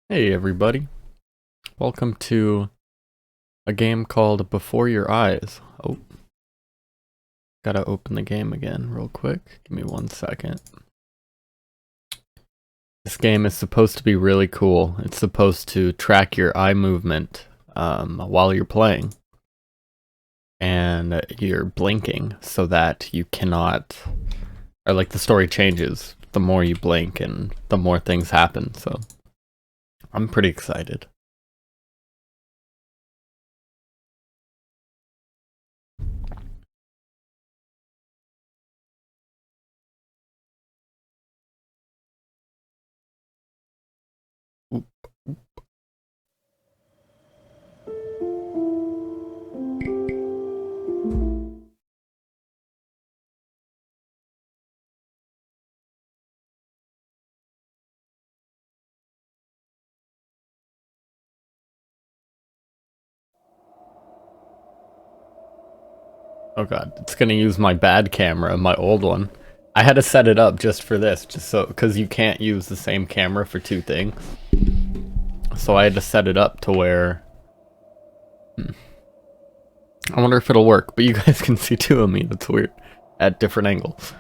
Hey everybody, welcome to a game called Before Your Eyes. Oh, gotta open the game again real quick. Give me 1 second. This game is supposed to be really cool. It's supposed to track your eye movement while you're playing. And you're blinking so that you cannot, or like the story changes the more you blink and the more things happen. So I'm pretty excited. Oh god, it's gonna use my bad camera, my old one. I had to set it up just for this, just so, because you can't use the same camera for two things. So I had to set it up to where... I wonder if it'll work, but you guys can see two of me, that's weird. At different angles.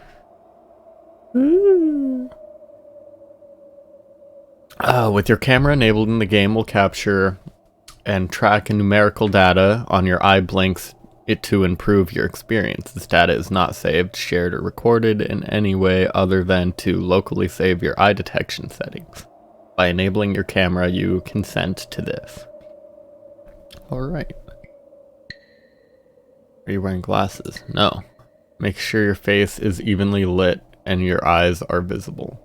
With your camera enabled in the game will capture and track numerical data on your eye blinks it to improve your experience. This data is not saved, shared, or recorded in any way other than to locally save your eye detection settings. By enabling your camera, you consent to this. Alright. Are you wearing glasses? No. Make sure your face is evenly lit and your eyes are visible.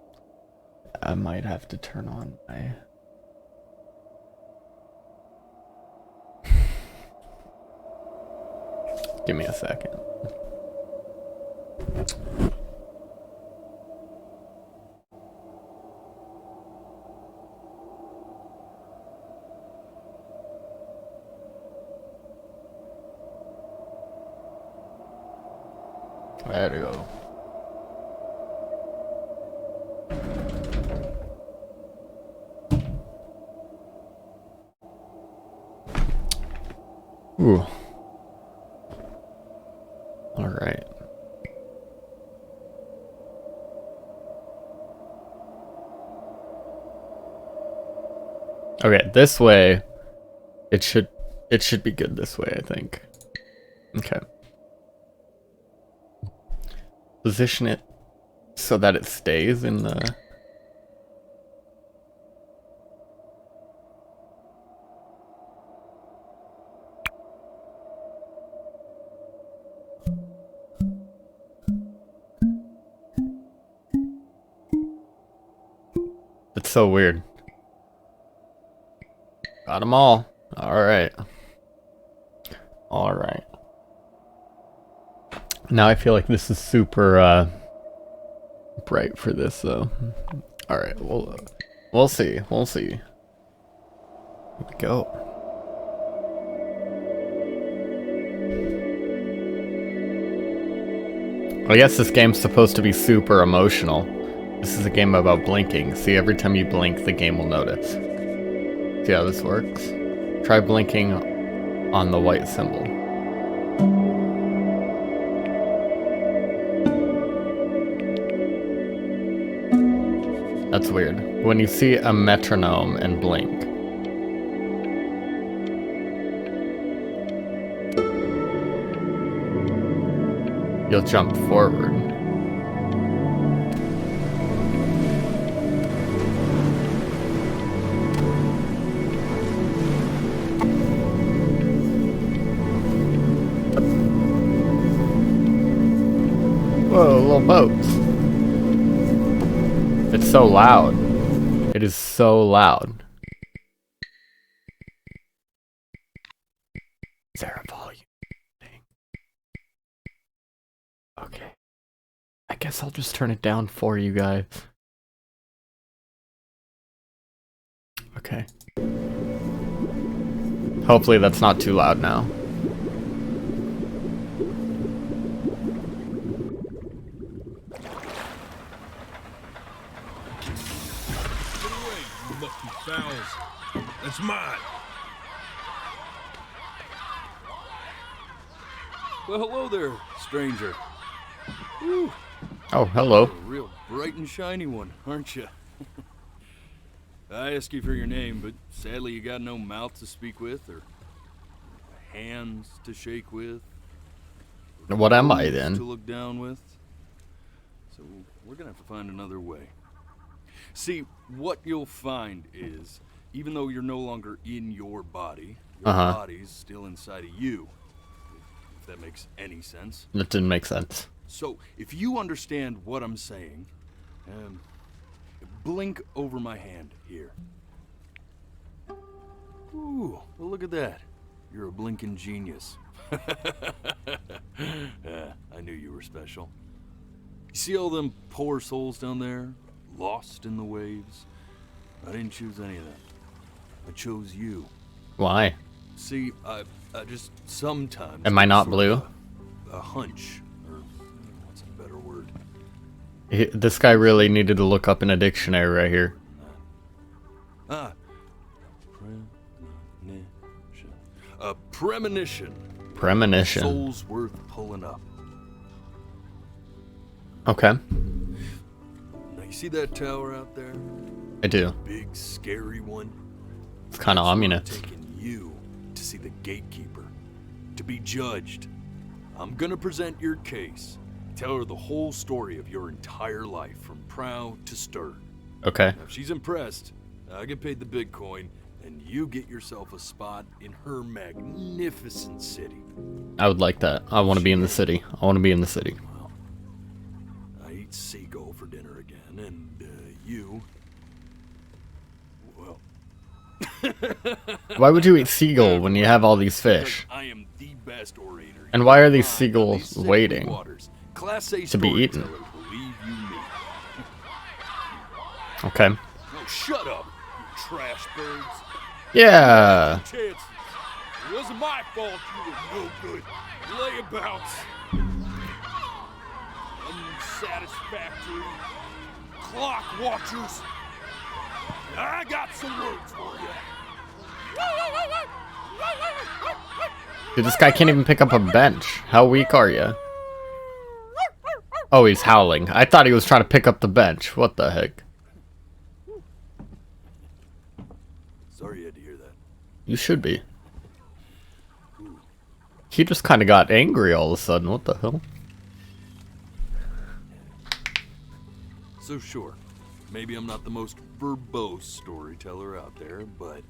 I might have to turn on my... Give me a second. There we go. Ooh. Alright. Okay, this way it should be good this way, I think. Okay. Position it so that it stays in the... It's so weird. Got them all. Alright. Alright. Now I feel like this is super bright for this though. Alright, we'll see. We'll see. Here we go. I guess this game's supposed to be super emotional. This is a game about blinking. See, every time you blink, the game will notice. See how this works? Try blinking on the white symbol. That's weird. When you see a metronome and blink. You'll jump forward. Whoa, little boats. It's so loud. It is so loud. Is there a volume thing? Okay. I guess I'll just turn it down for you guys. Okay. Hopefully that's not too loud now. He fouls. That's mine. Well, hello there, stranger. Whew. Oh, hello. You're a real bright and shiny one, aren't you? I ask you for your name, but sadly you got no mouth to speak with, or hands to shake with. What am I Nose then? to look down with. So we're gonna have to find another way. See, what you'll find is, even though you're no longer in your body, your body's still inside of you. If that makes any sense. That didn't make sense. So, if you understand what I'm saying, blink over my hand here. Ooh, well look at that. You're a blinking genius. I knew you were special. You see all them poor souls down there, lost in the waves? I didn't choose any of them. I chose you. Why? See, I just sometimes... Am I not sort blue? of A hunch, or what's a better word? This guy really needed to look up in a dictionary right here. Premonition. A premonition. Premonition. Soul's worth pulling up. Okay. Now you see that tower out there? I do. Big, scary one? It's kind of That's where I'm ominous. taking you to see the gatekeeper, to be judged. I'm gonna present your case. Tell her the whole story of your entire life, from prow to stir. Okay. Now, if she's impressed, I get paid the big coin, and you get yourself a spot in her magnificent city. I would like that. I want to be in the city. I want to be in the city. Well, I eat seagull for dinner again, and you... Well... Why would you eat seagull when you have all these fish? I am the best orator. And why are these Find seagulls these sickly waiting waters. Class A to be eaten? storyteller, believe you me. Okay. Oh, shut up, you trash birds. Yeah. Chances. It wasn't my fault you were no good. Layabouts. Unsatisfactory. Clock watchers. I got some words for you. Dude, this guy can't even pick up a bench. How weak are you? Oh, he's howling. I thought he was trying to pick up the bench. What the heck? Sorry you had to hear that. You should be. He just kind of got angry all of a sudden. What the hell? So sure, maybe I'm not the most verbose storyteller out there, but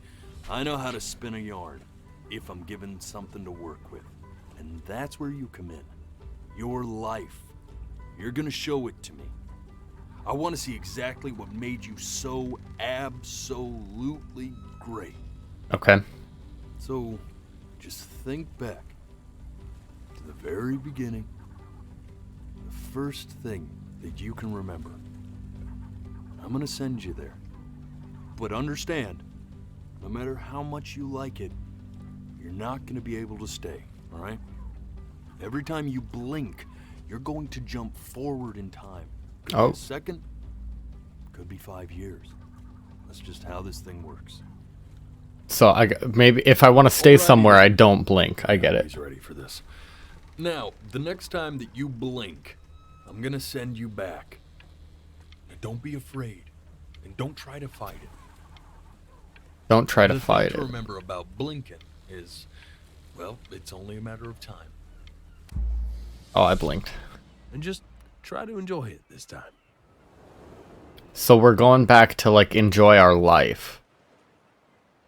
I know how to spin a yarn if I'm given something to work with. And that's where you come in. Your life. You're gonna show it to me. I want to see exactly what made you so absolutely great. Okay. So, just think back to the very beginning. The first thing that you can remember. I'm gonna send you there. But understand, no matter how much you like it, you're not gonna be able to stay, alright? Every time you blink, you're going to jump forward in time. Could be a second, could be 5 years. That's just how this thing works. So maybe if I want to stay Alrighty somewhere, then. I don't blink. I get it. He's ready for this. Now, the next time that you blink, I'm gonna send you back. Now, don't be afraid, and don't try to fight it. Don't try to The fight thing to it. remember about blinking is, well, it's only a matter of time. Oh, I blinked. And just try to enjoy it this time. So we're going back to, like, enjoy our life.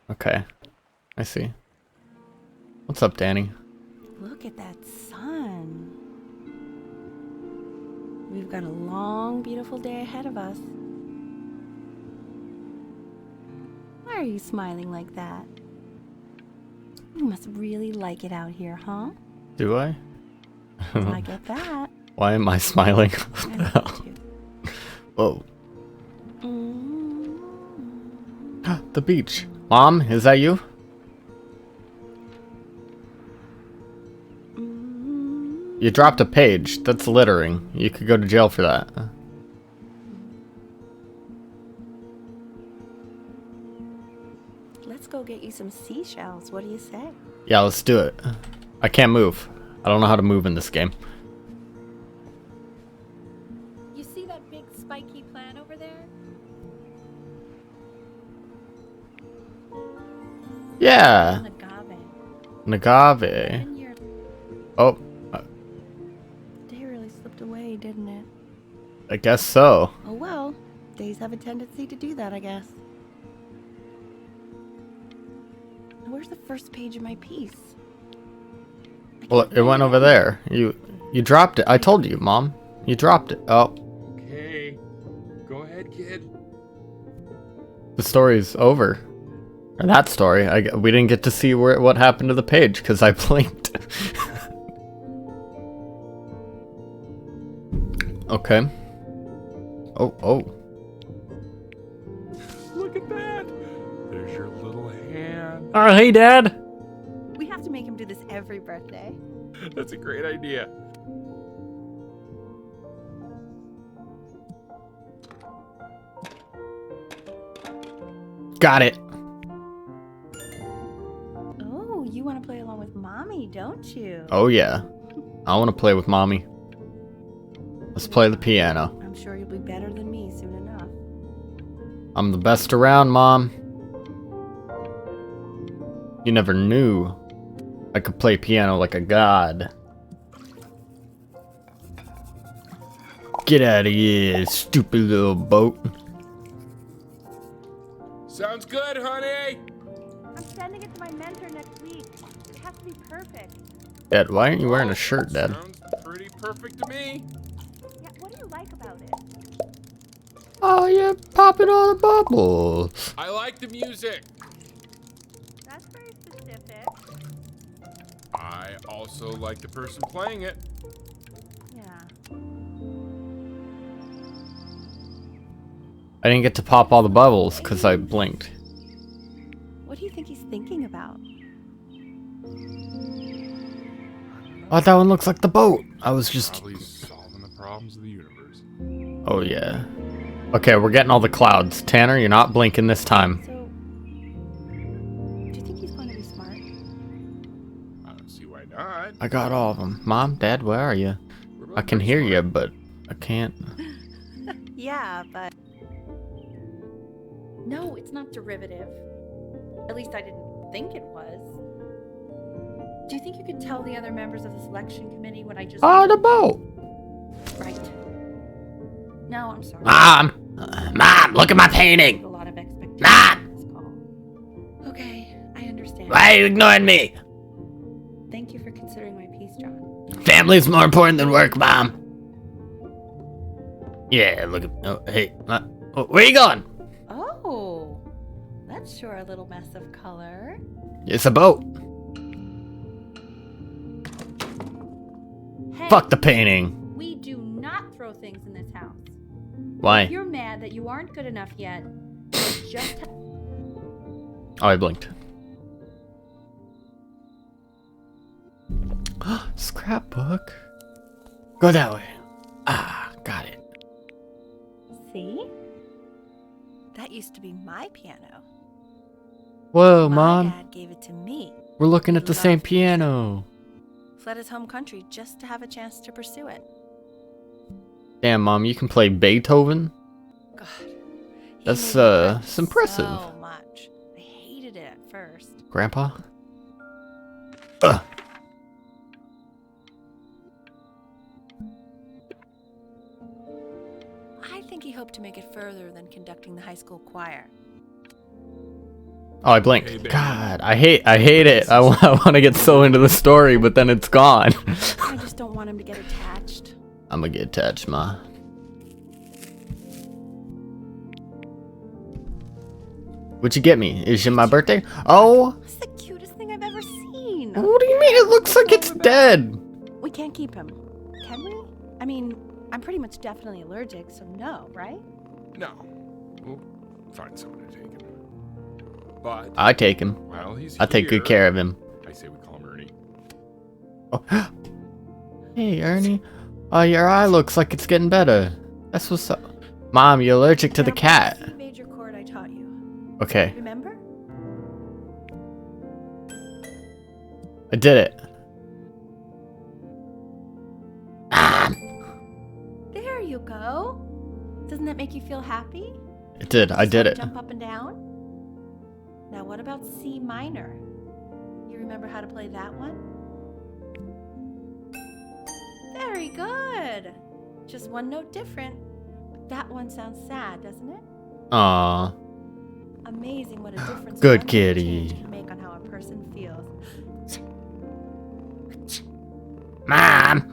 Okay. I see. What's up, Danny? Look at that sun. We've got a long, beautiful day ahead of us. Why are you smiling like that? You must really like it out here, huh? Do I? I get that. Why am I smiling? I love you. Whoa. Mm. The beach. Mom, is that you? You dropped a page. That's littering. You could go to jail for that. let's go get you some seashells. What do you say? Yeah, let's do it. I can't move. I don't know how to move in this game. You see that big spiky plant over there? Yeah. An agave. Nagave. And your Oh, day really slipped away, didn't it? I guess so. Oh well, days have a tendency to do that, I guess. Where's the first page of my piece? Well, it went over there. You dropped it. I told you, Mom. You dropped it. Oh, Okay. Go ahead, kid. the story's over. Or that story. We didn't get to see what happened to the page because I blinked. Okay. Oh. Look at that. There's your little hand. Oh, hey, Dad. We have to make him do this every birthday. That's a great idea. Got it. Oh, you want to play along with Mommy, don't you? Oh, yeah. I want to play with Mommy. Let's play the piano. I'm sure you'll be better than me soon enough. I'm the best around, Mom. You never knew I could play piano like a god. Get out of here, stupid little boat. Sounds good, honey. I'm sending it to my mentor next week. It has to be perfect. Dad, why aren't you wearing a shirt, Dad? Sounds pretty perfect to me. Yeah, what do you like about it? Oh, you're popping all the bubbles. I like the music. That's very specific. I also like the person playing it. Yeah. I didn't get to pop all the bubbles because I blinked. What do you think he's thinking about? Oh, that one looks like the boat. I was just... Probably solving the problems of the universe. Oh, yeah. Okay, we're getting all the clouds. Tanner, you're not blinking this time. So, do you think he's going to be smart? I don't see why not. I got all of them. Mom, Dad, where are you? We're both I can pretty hear you, smart. but I can't. Yeah, but... No, it's not derivative. At least I didn't think it was. Do you think you could tell the other members of the selection committee what I just... Oh, the boat. Right. No, I'm sorry. Mom! Mom, look at my A painting! lot of expectations Mom! on this call. Okay, I understand. Why are you ignoring me? Thank you for considering my piece, John. Family's more important than work, Mom. Yeah, look at... Oh, hey. Where you going? Oh, that's sure a little mess of color. It's a boat. Hey, Fuck the painting. we do not throw things in this house. Why? If you're mad that you aren't good enough yet, you just Oh, I blinked. Scrapbook. Go that way. Ah, got it. see? That used to be my piano. Whoa, My Mom. dad gave it to me. We're looking at the Love same music. piano. Fled his home country just to have a chance to pursue it. Damn, Mom, you can play Beethoven? God. he That's, made me regret it's impressive. So much. I hated it at first. Grandpa? Ugh. I think he hoped to make it further than conducting the high school choir. Oh, I blinked. Hey, baby. God, I hate it. I want to get so into the story, but then it's gone. I just don't want him to get attached. I'm gonna get attached, Ma. What'd you get me? Is it my birthday? Oh, It's the cutest thing I've ever seen. what do you mean? It looks like it's dead. We can't keep him, can we? I mean, I'm pretty much definitely allergic, so no, right? No. We'll find someone to take him. But I take him. while he's I take good here, care of him. I say we call him Ernie. Oh. Hey, Ernie. Oh, your eye looks like it's getting better. That's what's up. Mom, you're allergic to the Now, cat. press the major chord I taught you. Okay. Remember? I did it. There you go. Doesn't that make you feel happy? It did. I did it. Jump up and down. Now what about C minor? You remember how to play that one? Very good. Just one note different. But that one sounds sad, doesn't it? Aw. Amazing what a difference Good one kitty. change can make on how a person feels. Mom!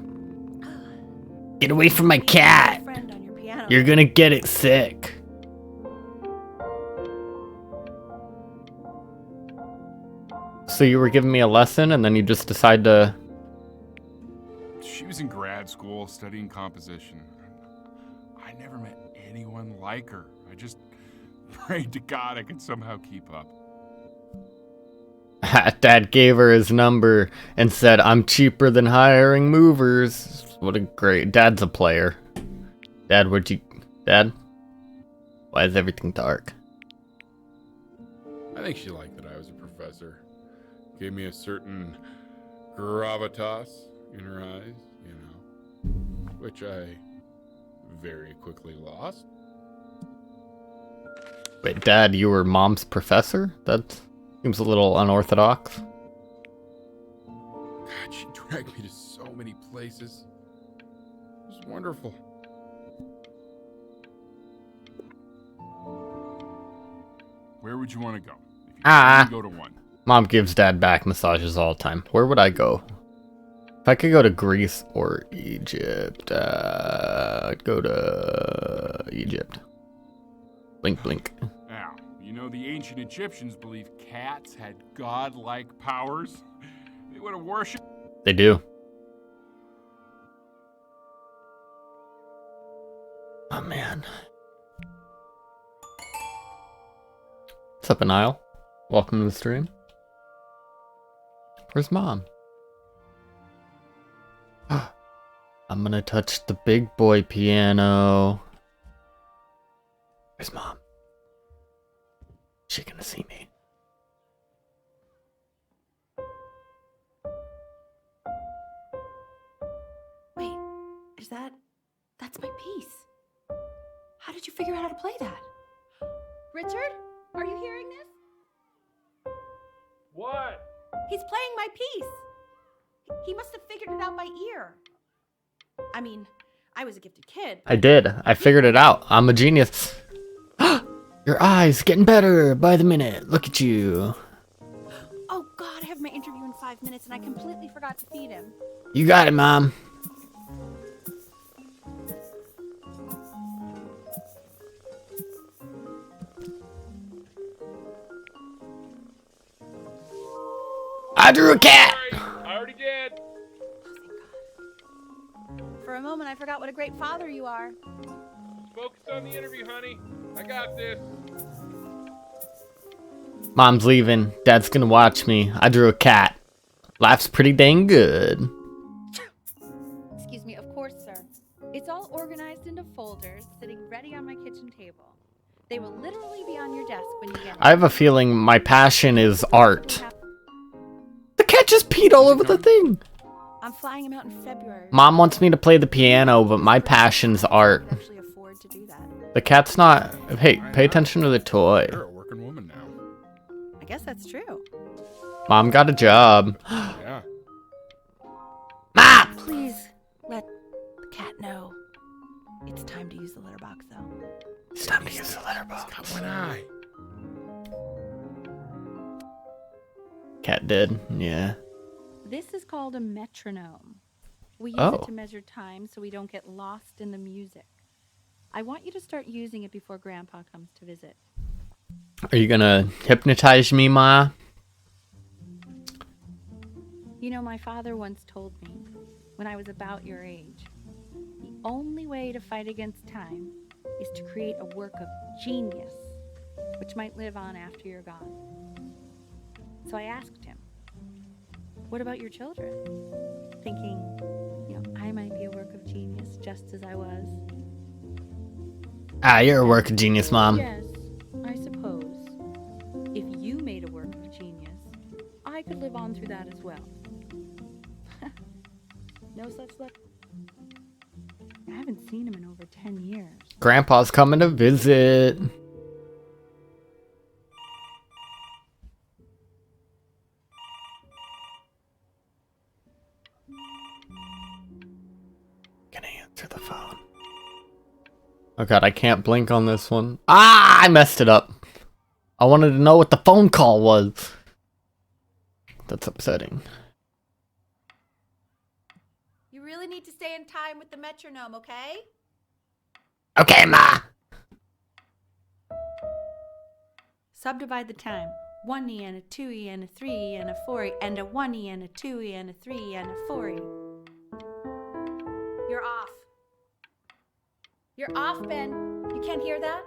Get away from my cat! Friend on your piano. You're gonna get it sick. So you were giving me a lesson and then you just decide to... She was in grad school studying composition. I never met anyone like her. I just prayed to God I could somehow keep up. Dad gave her his number and said, I'm cheaper than hiring movers. What a great... Dad's a player. Dad, Dad? Why is everything dark? I think she liked that I was a professor. Gave me a certain gravitas in her eyes, you know, which I very quickly lost. Wait, Dad, you were Mom's professor? That seems a little unorthodox. God, she dragged me to so many places. It was wonderful. Where would you want to go? If you could only go to one. Mom gives Dad back massages all the time. Where would I go? If I could go to Greece or Egypt, I'd go to Egypt. Blink, blink. Now, you know the ancient Egyptians believed cats had godlike powers. They would have worshipped. They do. Oh, man. What's up, Anile? Welcome to the stream. Where's Mom? I'm gonna touch the big boy piano. Where's Mom? Is she gonna see me? Wait, that's my piece. How did you figure out how to play that? Richard, are you hearing this? What? He's playing my piece. He must have figured it out by ear. I mean, I was a gifted kid. I did. I figured it out. I'm a genius. Your eyes getting better by the minute. Look at you. Oh God, I have my interview in 5 minutes and I completely forgot to feed him. You got it, Mom. I drew a cat! I already did. For a moment, I forgot what a great father you are. Focus on the interview, honey. I got this. Mom's leaving. Dad's gonna watch me. I drew a cat. Life's pretty dang good. Excuse me, of course, sir. It's all organized into folders, sitting ready on my kitchen table. They will literally be on your desk when you get I have a feeling my passion is art. The cat just peed all over the thing. I'm flying him out in February. Mom wants me to play the piano, but my passion's art. I could actually afford to do that. The cat's not... Hey, pay attention to the toy. You're a working woman now. I guess that's true. Mom got a job. Yeah. Mom! Please let the cat know. It's time to use the litter box, though. It's time to use the litter box. Got one eye. Cat did, yeah. This is called a metronome. We use Oh. it to measure time so we don't get lost in the music. I want you to start using it before Grandpa comes to visit. Are you gonna hypnotize me, Ma? You know, my father once told me, when I was about your age, the only way to fight against time is to create a work of genius, which might live on after you're gone. So I asked him, what about your children? Thinking, I might be a work of genius just as I was. Ah, you're a work of genius, Mom. Yes, I suppose. If you made a work of genius, I I could live on through that as well. No such luck. I haven't seen him in over 10 years. Grandpa's coming to visit. Gonna answer the phone. Oh god, I can't blink on this one. Ah, I messed it up. I wanted to know what the phone call was. That's upsetting. You really need to stay in time with the metronome, okay? Okay, Ma. Subdivide the time. 1E and a 2E and a 3E and a 4E and a 1E and a 2E and a 3E and a 4E. You're off. You're off, Ben. You can't hear that?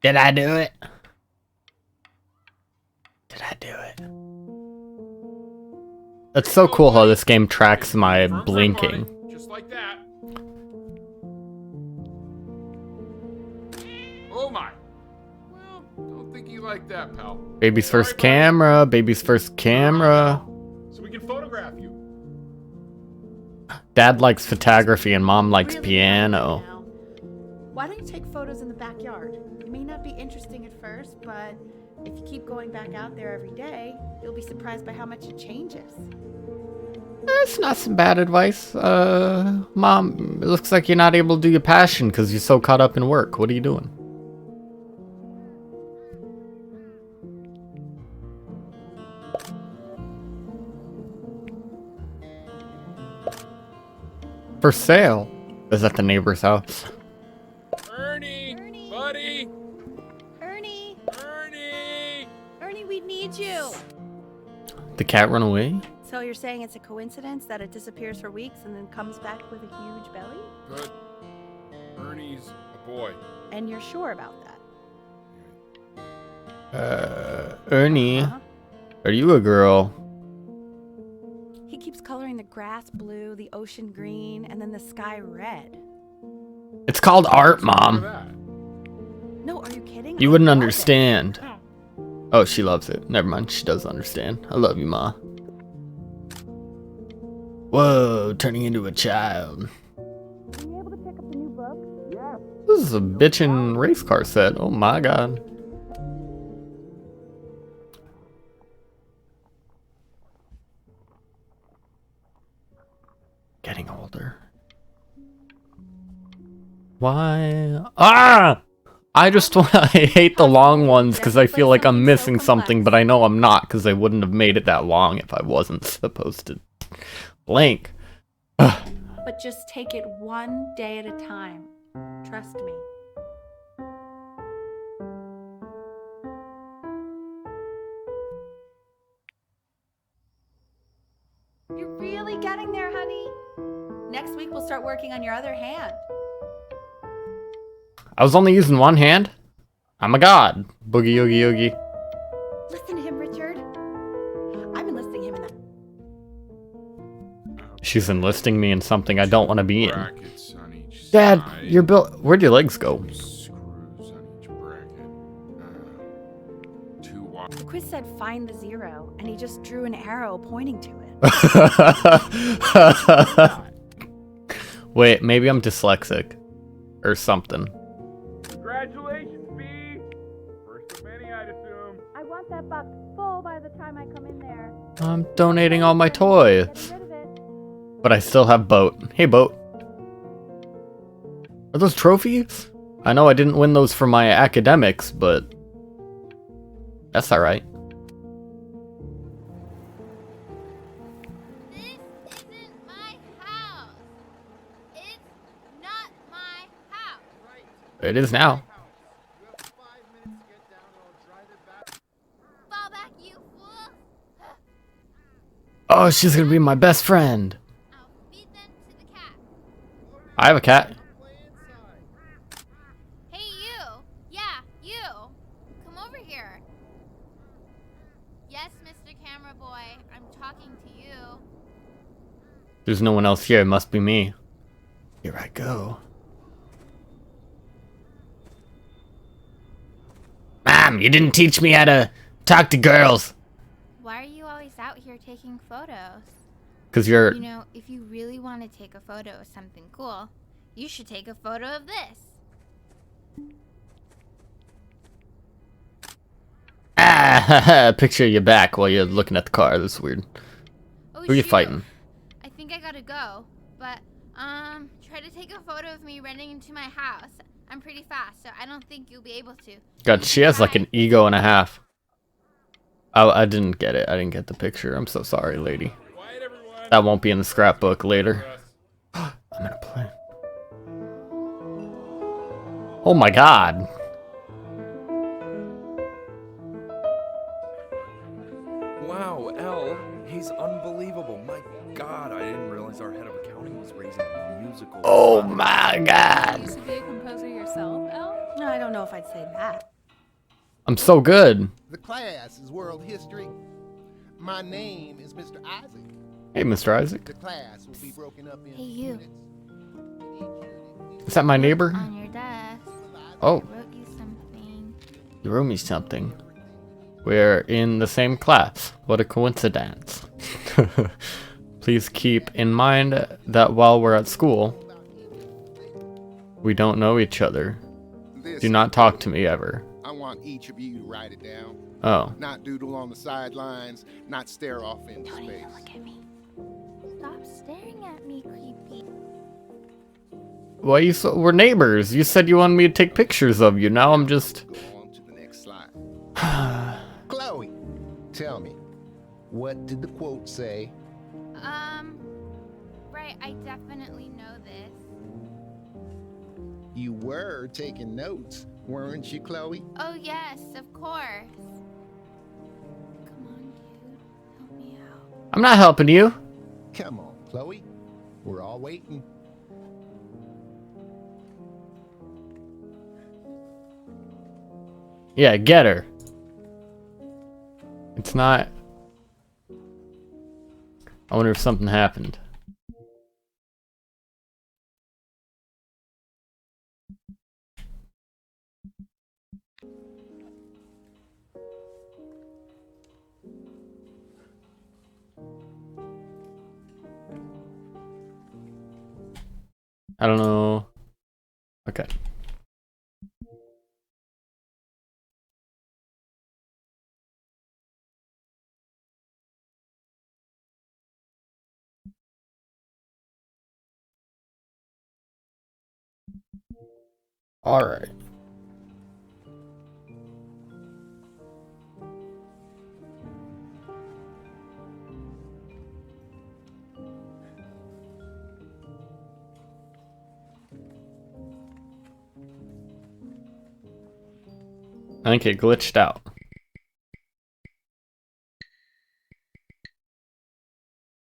Did I do it? Did I do it? That's so cool how this game tracks my blinking. Just like that. Oh my. Well, don't think you like that, pal. Baby's first All right, buddy. camera, baby's first camera. So we can photograph you. Dad likes photography and mom likes Really piano. now. Why don't you take photos in the backyard? It may not be interesting at first, but if you keep going back out there every day, you'll be surprised by how much it changes. That's not some bad advice. Mom, it looks like you're not able to do your passion because you're so caught up in work. What are you doing? For sale. Is that the neighbor's house? Ernie, Ernie. buddy, Ernie! Ernie. Ernie, we need you! The cat run away? So you're saying it's a coincidence that it disappears for weeks and then comes back with a huge belly? But Ernie's a boy. And you're sure about that? Ernie, Uh-huh. are you a girl? He keeps coloring the grass blue, the ocean green, and then the sky red. It's called art, Look at Mom. that. No, are you kidding? You I wouldn't love it. understand. Oh, she loves it. Never mind, she does understand. I love you, Ma. Whoa, turning into a child. Were you able to pick up the new book? This is a bitchin' race car set. Oh my god. Getting older. Why? Ah! I just I hate the long ones because I feel like I'm missing something, but I know I'm not because I wouldn't have made it that long if I wasn't supposed to blink. But just take it one day at a time. Trust me. You're really getting there, honey. Next week we'll start working on your other hand. I was only using one hand. I'm a god. Boogie Oogie Oogie. Listen to him, Richard. I'm enlisting him in that. She's enlisting me in something I don't want to be in. Brackets on each Dad, side. you're built. Where'd your legs go? Screws on each bracket. 2 wide. The quiz said find the zero, and he just drew an arrow pointing to it. Wait, maybe I'm dyslexic. Or something. Congratulations, B. First of many, I'd assume. I want that box full by the time I come in there. I'm donating all my toys. Get rid of it. But I still have Boat. Hey, Boat. Are those trophies? I know I didn't win those for my academics, but that's alright. This isn't my house. It's not my house. It is now. Fall back, you fool. Oh, she's gonna be my best friend. I'll feed them to the cat. I have a cat. Hey, you. Yeah, you. Come over here. Yes, Mr. Camera Boy. I'm talking to you. There's no one else here. It must be me. Here I go. Mom, you didn't teach me how to talk to girls. Why are you always out here taking photos? Cause you're... You know, if you really want to take a photo of something cool, you should take a photo of this. Ah, picture your back while you're looking at the car. That's weird. Oh, Who are you shoot. fighting? I think I gotta go. But, try to take a photo of me running into my house. I'm pretty fast, so I don't think you'll be able to. God, she has like an ego and a half. Oh, I didn't get it. I didn't get the picture. I'm so sorry, lady. Quiet, everyone. That won't be in the scrapbook later. Us. I'm gonna play. Oh my god. Wow, L, he's unbelievable. My God, I didn't realize our head of accounting was raising a musical. Oh my god. Used to be a composer yourself, Elle? No, I don't know if I'd say that. I'm so good. The class is world history. My name is Mr. Isaac. Hey, Mr. Isaac. The class will be broken up in Hey, you. Is that my neighbor? On your desk. Oh, I wrote you something. you wrote me something. We're in the same class. What a coincidence. Please keep in mind that while we're at school, we don't know each other. Do not talk to me ever. I want each of you to write it down. Oh. Not doodle on the sidelines, not stare off into Don't space. even look at me. Stop staring at me, creepy. Well, we're neighbors. You said you wanted me to take pictures of you. Now I'm just... Go on to the next slide. Chloe, tell me, what did the quote say? Right, I definitely know this. You were taking notes, weren't you, Chloe? Oh, yes, of course. Come on, dude. Help me out. I'm not helping you. Come on, Chloe. We're all waiting. Yeah, get her. It's not... I wonder if something happened. I don't know. Okay. All right. I think it glitched out.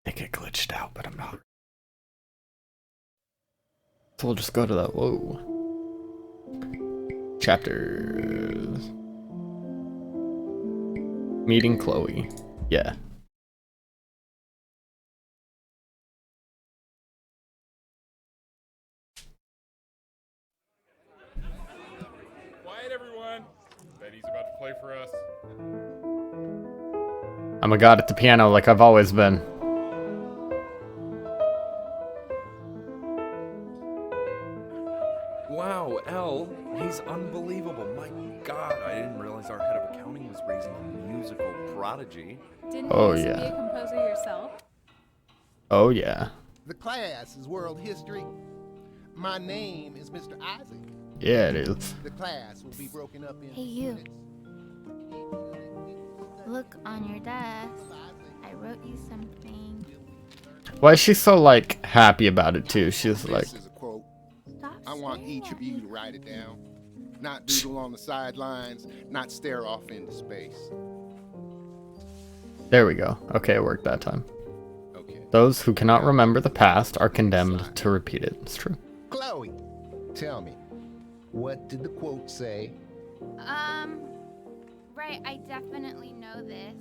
I think it glitched out, but I'm not. So we'll just go to that. Whoa. Chapters. Meeting Chloe. Yeah. Quiet, everyone. Betty's about to play for us. I'm a god at the piano like I've always been. Wow, L, he's unbelievable. My God, I didn't realize our head of accounting was raising a musical prodigy. Didn't Oh, you used to be yeah. a composer yourself? Oh, yeah. The class is world history. My name is Mr. Isaac. Yeah, it is. The class will be broken up in Hey, you. Look on your desk. I wrote you something. Why is she so, like, happy about it, too? She's like... This is a quote. Stop I want staring each at of you me. to write it down. Not doodle on the sidelines, not stare off into space. There we go. Okay, it worked that time. Okay. Those who cannot remember the past are condemned to repeat it. It's true. Chloe, tell me, what did the quote say? Right, I definitely know this.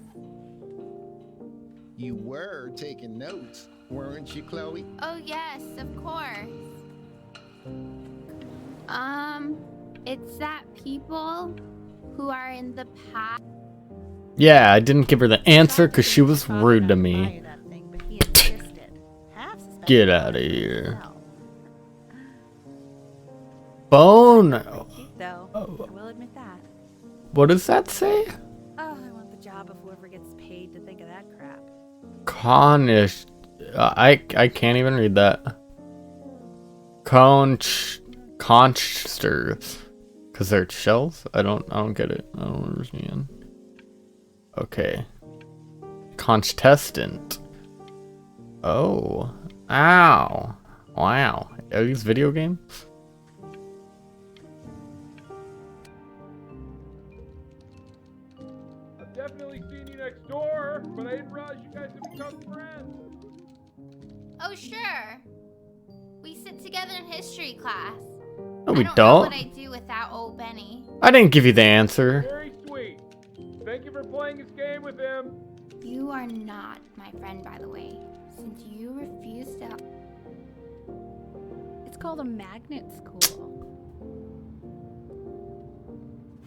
You were taking notes, weren't you, Chloe? Oh, yes, of course. It's that people who are in the past. Yeah, I didn't give her the answer because she was rude to me. Get out of here. Phone. Though, I will admit that. What does that say? Oh, I want the job of whoever gets paid to think of that crap. Connish. I can't even read that. Conchsters. Cause they're shells? I don't get it. I don't understand. Okay. Contestant. Oh. Ow. Wow. Are these video games? I've definitely seen you next door, but I didn't realize you guys had become friends. Oh, sure. We sit together in history class. No, we I don't know don't. what I'd do without old Benny. I didn't give you the answer. Very sweet. Thank you for playing this game with him. You are not my friend, by the way, since you refuse to. It's called a magnet school.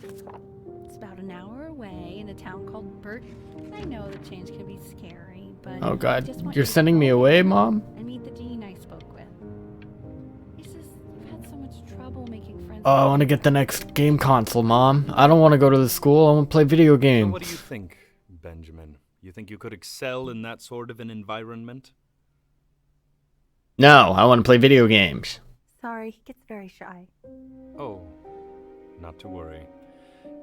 It's about an hour away in a town called Burt. I know the change can be scary, but Oh I god, just want you're you to sending me go away, Mom? and meet the dean I spoke with. He says you've had so much trouble making friends. Oh, I want to get the next game console, Mom. I don't want to go to the school. I want to play video So games. what do you think, Benjamin? You think you could excel in that sort of an environment? No, I want to play video games. Sorry, he gets very shy. Oh, not to worry.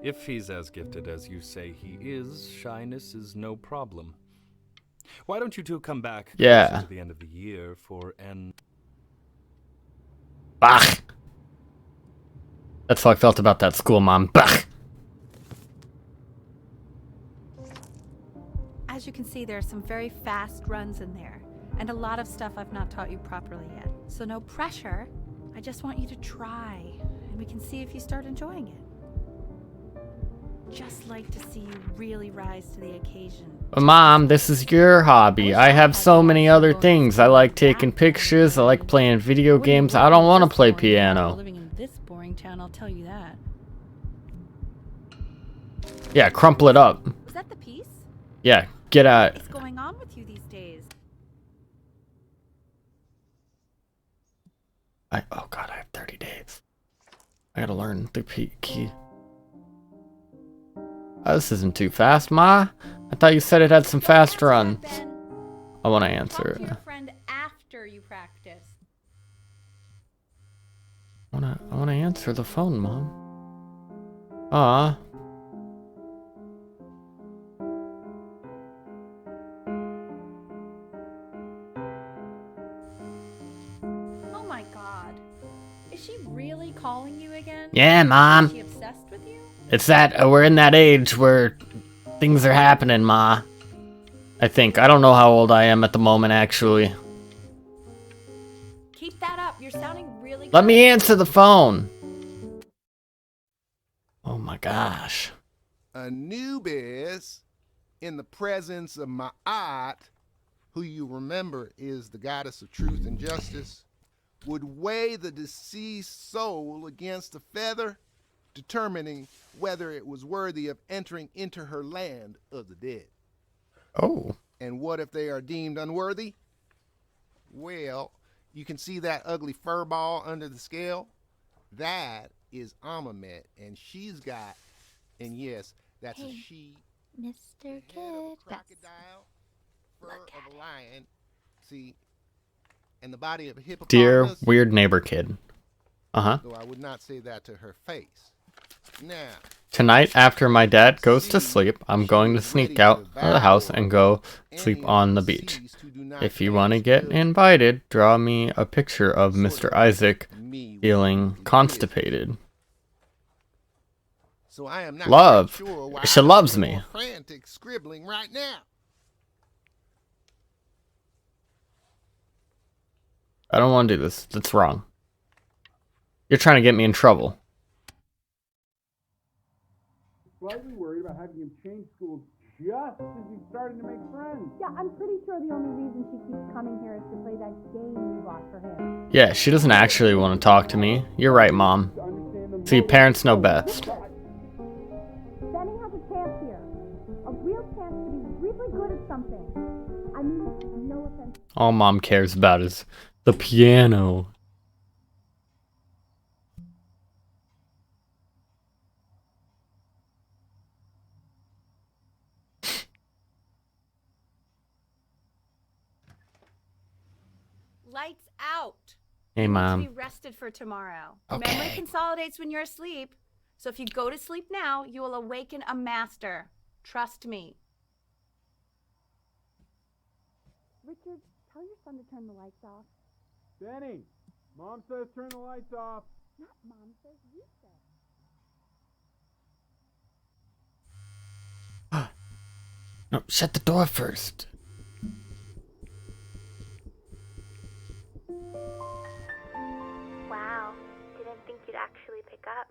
If he's as gifted as you say he is, shyness is no problem. Why don't you two come back Yeah. closer to the end of the year for an... Bah! That's how I felt about that school, Mom. Bah! As you can see, there are some very fast runs in there, and a lot of stuff I've not taught you properly yet. So no pressure. I just want you to try, and we can see if you start enjoying it. Just like to see you really rise to the occasion. Mom, this is your hobby. I have so many other things. I like taking pictures. I like playing video games. I don't want to play piano. Living in this boring town, I'll tell you that. Yeah, crumple it up. Was that the piece? Yeah, get out. What's going on with you these days? Oh god, I have 30 days. I gotta learn the key. Oh, this isn't too fast, Ma. I thought you said it had some fast runs. I want to answer Talk to it. your friend after you practice. I wanna answer the phone, Mom. Ah. Oh my god. Is she really calling you again? Yeah, Mom. Is she obsessed with you? It's that we're in that age where things are happening, Ma. I think. I don't know how old I am at the moment, actually. Keep that up. You're sounding really Let good. me answer the phone. Oh my gosh. Anubis, in the presence of Ma'at, who you remember is the goddess of truth and justice, would weigh the deceased soul against a feather, determining whether it was worthy of entering into her land of the dead. Oh. And what if they are deemed unworthy? Well, you can see that ugly fur ball under the scale? That is Amamet, and she's got, and yes, that's a Hey, she, Mr. head of a Kid. crocodile, fur of a lion, see, and the body of a hippopotamus. Dear weird neighbor kid. Uh-huh. Though I would not say that to her face. Now, Tonight, after my dad goes to sleep, I'm going to sneak out of the house and go sleep on the beach. If you want to get invited, draw me a picture of Mr. Isaac feeling constipated. so I am not Love. quite sure why She I'm loves a me. little frantic scribbling right now. I don't want to do this. That's wrong. You're trying to get me in trouble. Slightly worried about having him change schools just as he's starting to make friends. Yeah, I'm pretty sure the only reason she keeps coming here is to play that game you bought for him. Yeah, she doesn't actually want to talk to me. You're right, Mom. To understand the See, parents know best. Benny has a chance here. A real chance to be really good at something. I mean, no offense. All Mom cares about is the piano. Lights out. Hey, You need to Mom. be rested for tomorrow. Okay. Memory consolidates when you're asleep. So if you go to sleep now, you will awaken a master. Trust me. Richard, tell your son to turn the lights off. Danny, Mom says turn the lights off. Not Mom says, you said. No, shut the door first. Wow, didn't think you'd actually pick up.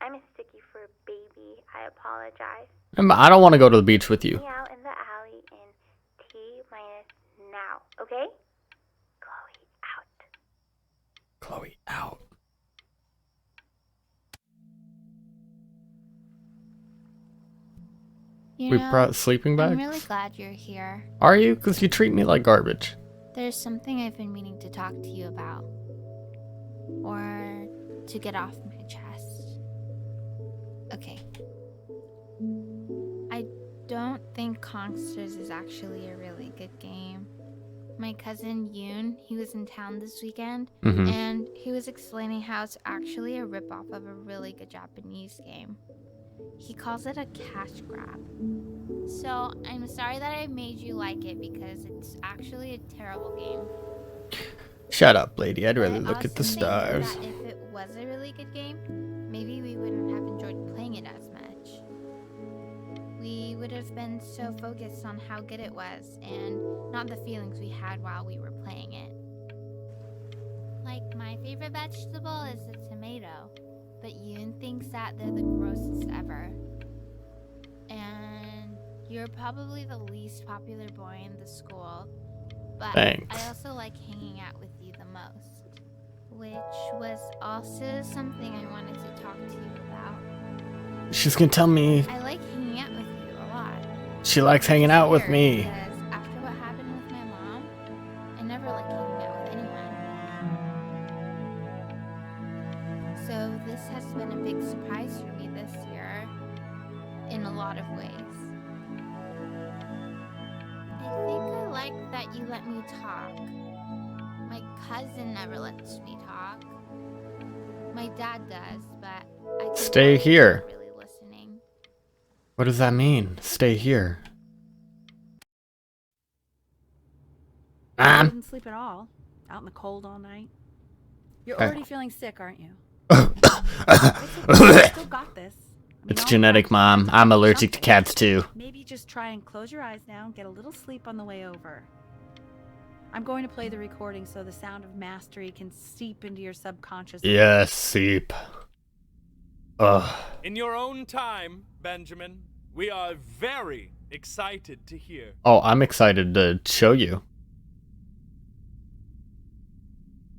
I mistook you for a baby. I apologize. I don't want to go to the beach with you. Me out in the alley in T-minus now, okay? Chloe out. Chloe, out. You We know, brought sleeping bags? I'm really glad you're here. Are you? Because you treat me like garbage. There's something I've been meaning to talk to you about. Or to get off my chest. Okay. I don't think Kongsters is actually a really good game. My cousin Yoon, he was in town this weekend, Mhm. and he was explaining how it's actually a ripoff of a really good Japanese game. He calls it a cash grab. So I'm sorry that I made you like it because it's actually a terrible game. Shut up, lady. I'd rather I look at the also think stars. that if it was a really good game, maybe we wouldn't have enjoyed playing it as much. We would have been so focused on how good it was and not the feelings we had while we were playing it. Like, my favorite vegetable is the tomato, but Yoon thinks that they're the grossest ever. And you're probably the least popular boy in the school, but Thanks. I also like hanging out with you the most, which was also something I wanted to talk to you about. She's gonna tell me I like hanging out with you a lot. she likes hanging out with Weird, me. because after what happened with my mom, I never liked hanging out with anyone. So this has been a big surprise for me this year, in a lot of ways. I think I like that you let me talk. My cousin never lets me talk. My dad does, but I can Stay tell he's here. not really listening. What does that mean? Stay here. You didn't sleep at all. Out in the cold all night. You're Okay. already feeling sick, aren't you? It's okay. You still got this. I mean, It's all genetic, cats Mom. have I'm allergic to something. cats too. Maybe just try and close your eyes now and get a little sleep on the way over. I'm going to play the recording so the sound of mastery can seep into your subconscious. Yes, Seep. Ugh. In your own time, Benjamin, we are very excited to hear. Oh, I'm excited to show you.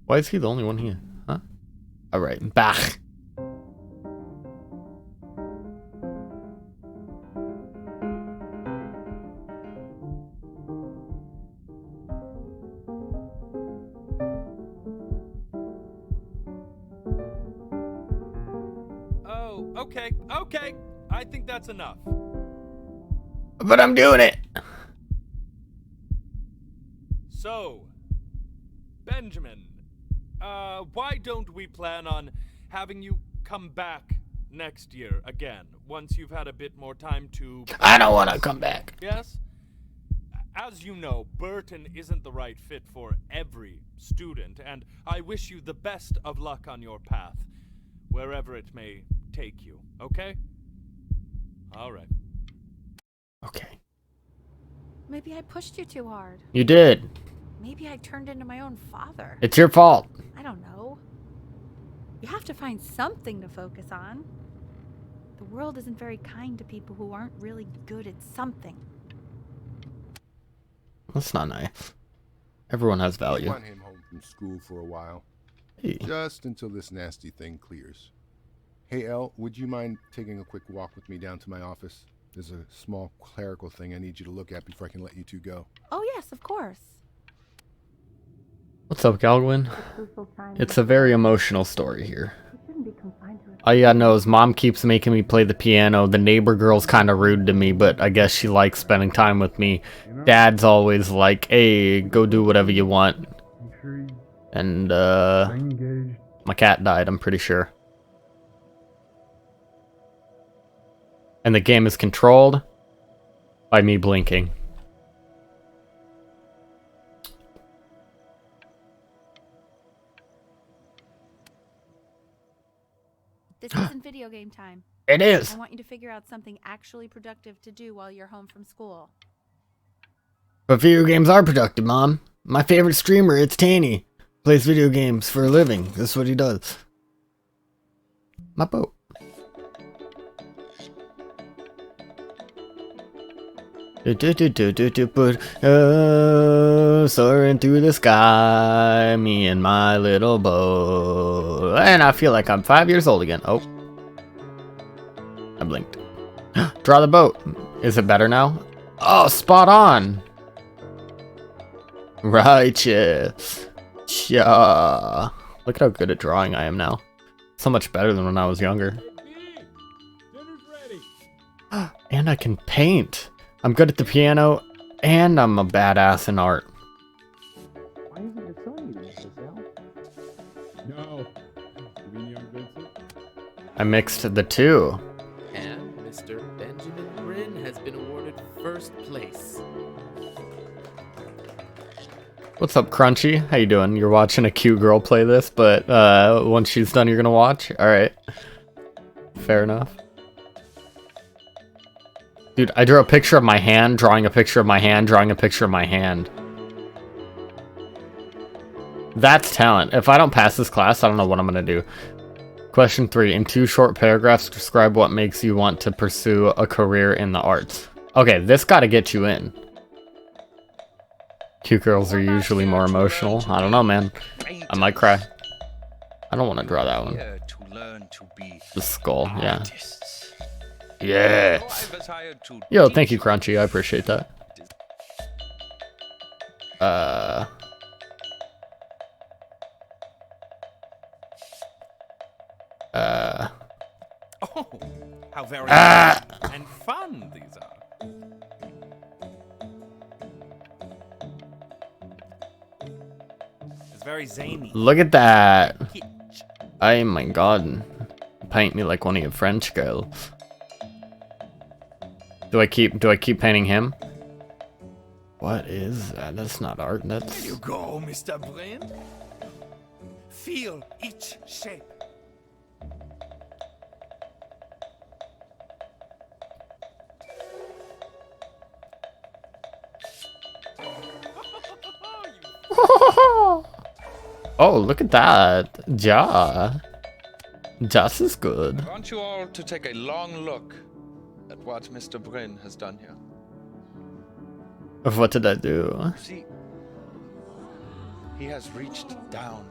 Why is he the only one here? Huh? Alright, Bach. Oh, okay. I think that's enough. But I'm doing it! So, Benjamin, why don't we plan on having you come back next year again, once you've had a bit more time to... I don't want to come back. Yes? As you know, Burton isn't the right fit for every student, and I wish you the best of luck on your path, wherever it may take you, okay? All right. Okay. Maybe I pushed you too hard. You did. Maybe I turned into my own father. It's your fault. I don't know. You have to find something to focus on. The The world isn't very kind to people who aren't really good at something. That's not nice. Everyone has I value. want him home from school for a while. Hey. Just until this nasty thing clears. Hey, Elle, would you mind taking a quick walk with me down to my office? There's a small clerical thing I need you to look at before I can let you two go. Oh, yes, of course. What's up, Galwin? It's a very emotional story here. All you gotta know is Mom keeps making me play the piano. The neighbor girl's kind of rude to me, but I guess she likes spending time with me. Dad's always like, hey, go do whatever you want. And, my cat died, I'm pretty sure. And the game is controlled by me blinking. This isn't video game time. It is. I want you to figure out something actually productive to do while you're home from school. But video games are productive, Mom. My favorite streamer, it's Tanny. Plays video games for a living. That's what he does. My boat. Soaring through the sky, me and my little boat. And I feel like I'm 5 years old again. Oh. I blinked. Draw the boat. Is it better now? Oh, spot on. Righteous. Yeah. Look at how good at drawing I am now. So much better than when I was younger. Dinner's ready. And I can paint. I'm good at the piano, and I'm a badass in art. Why isn't your son eating this, Al? No. You mean young Vincent? I mixed the two. And Mr. Benjamin Bryn has been awarded first place. What's up, Crunchy? How you doing? You're watching a cute girl play this, but once she's done, you're gonna watch? Alright. Fair enough. Dude, I drew a picture of my hand, drawing a picture of my hand, drawing a picture of my hand. That's talent. If I don't pass this class, I don't know what I'm gonna do. Question 3. In 2 short paragraphs, describe what makes you want to pursue a career in the arts. Okay, this gotta get you in. Cute girls are usually more emotional. I don't know, man. I might cry. I don't want to draw that one. The skull, yeah. Yes. Yo, thank you, Crunchy. I appreciate that. Oh, how very and fun these are. It's very zany. Look at that. Oh my god. Paint me like one of your French girls. Do I keep painting him? What is that? That's not art. That's. There you go, Mr. Bryn. Feel each shape. Oh, look at that. Ja. Jas is good. I want you all to take a long look at what Mr. Bryn has done here. What did I do? See, he has reached down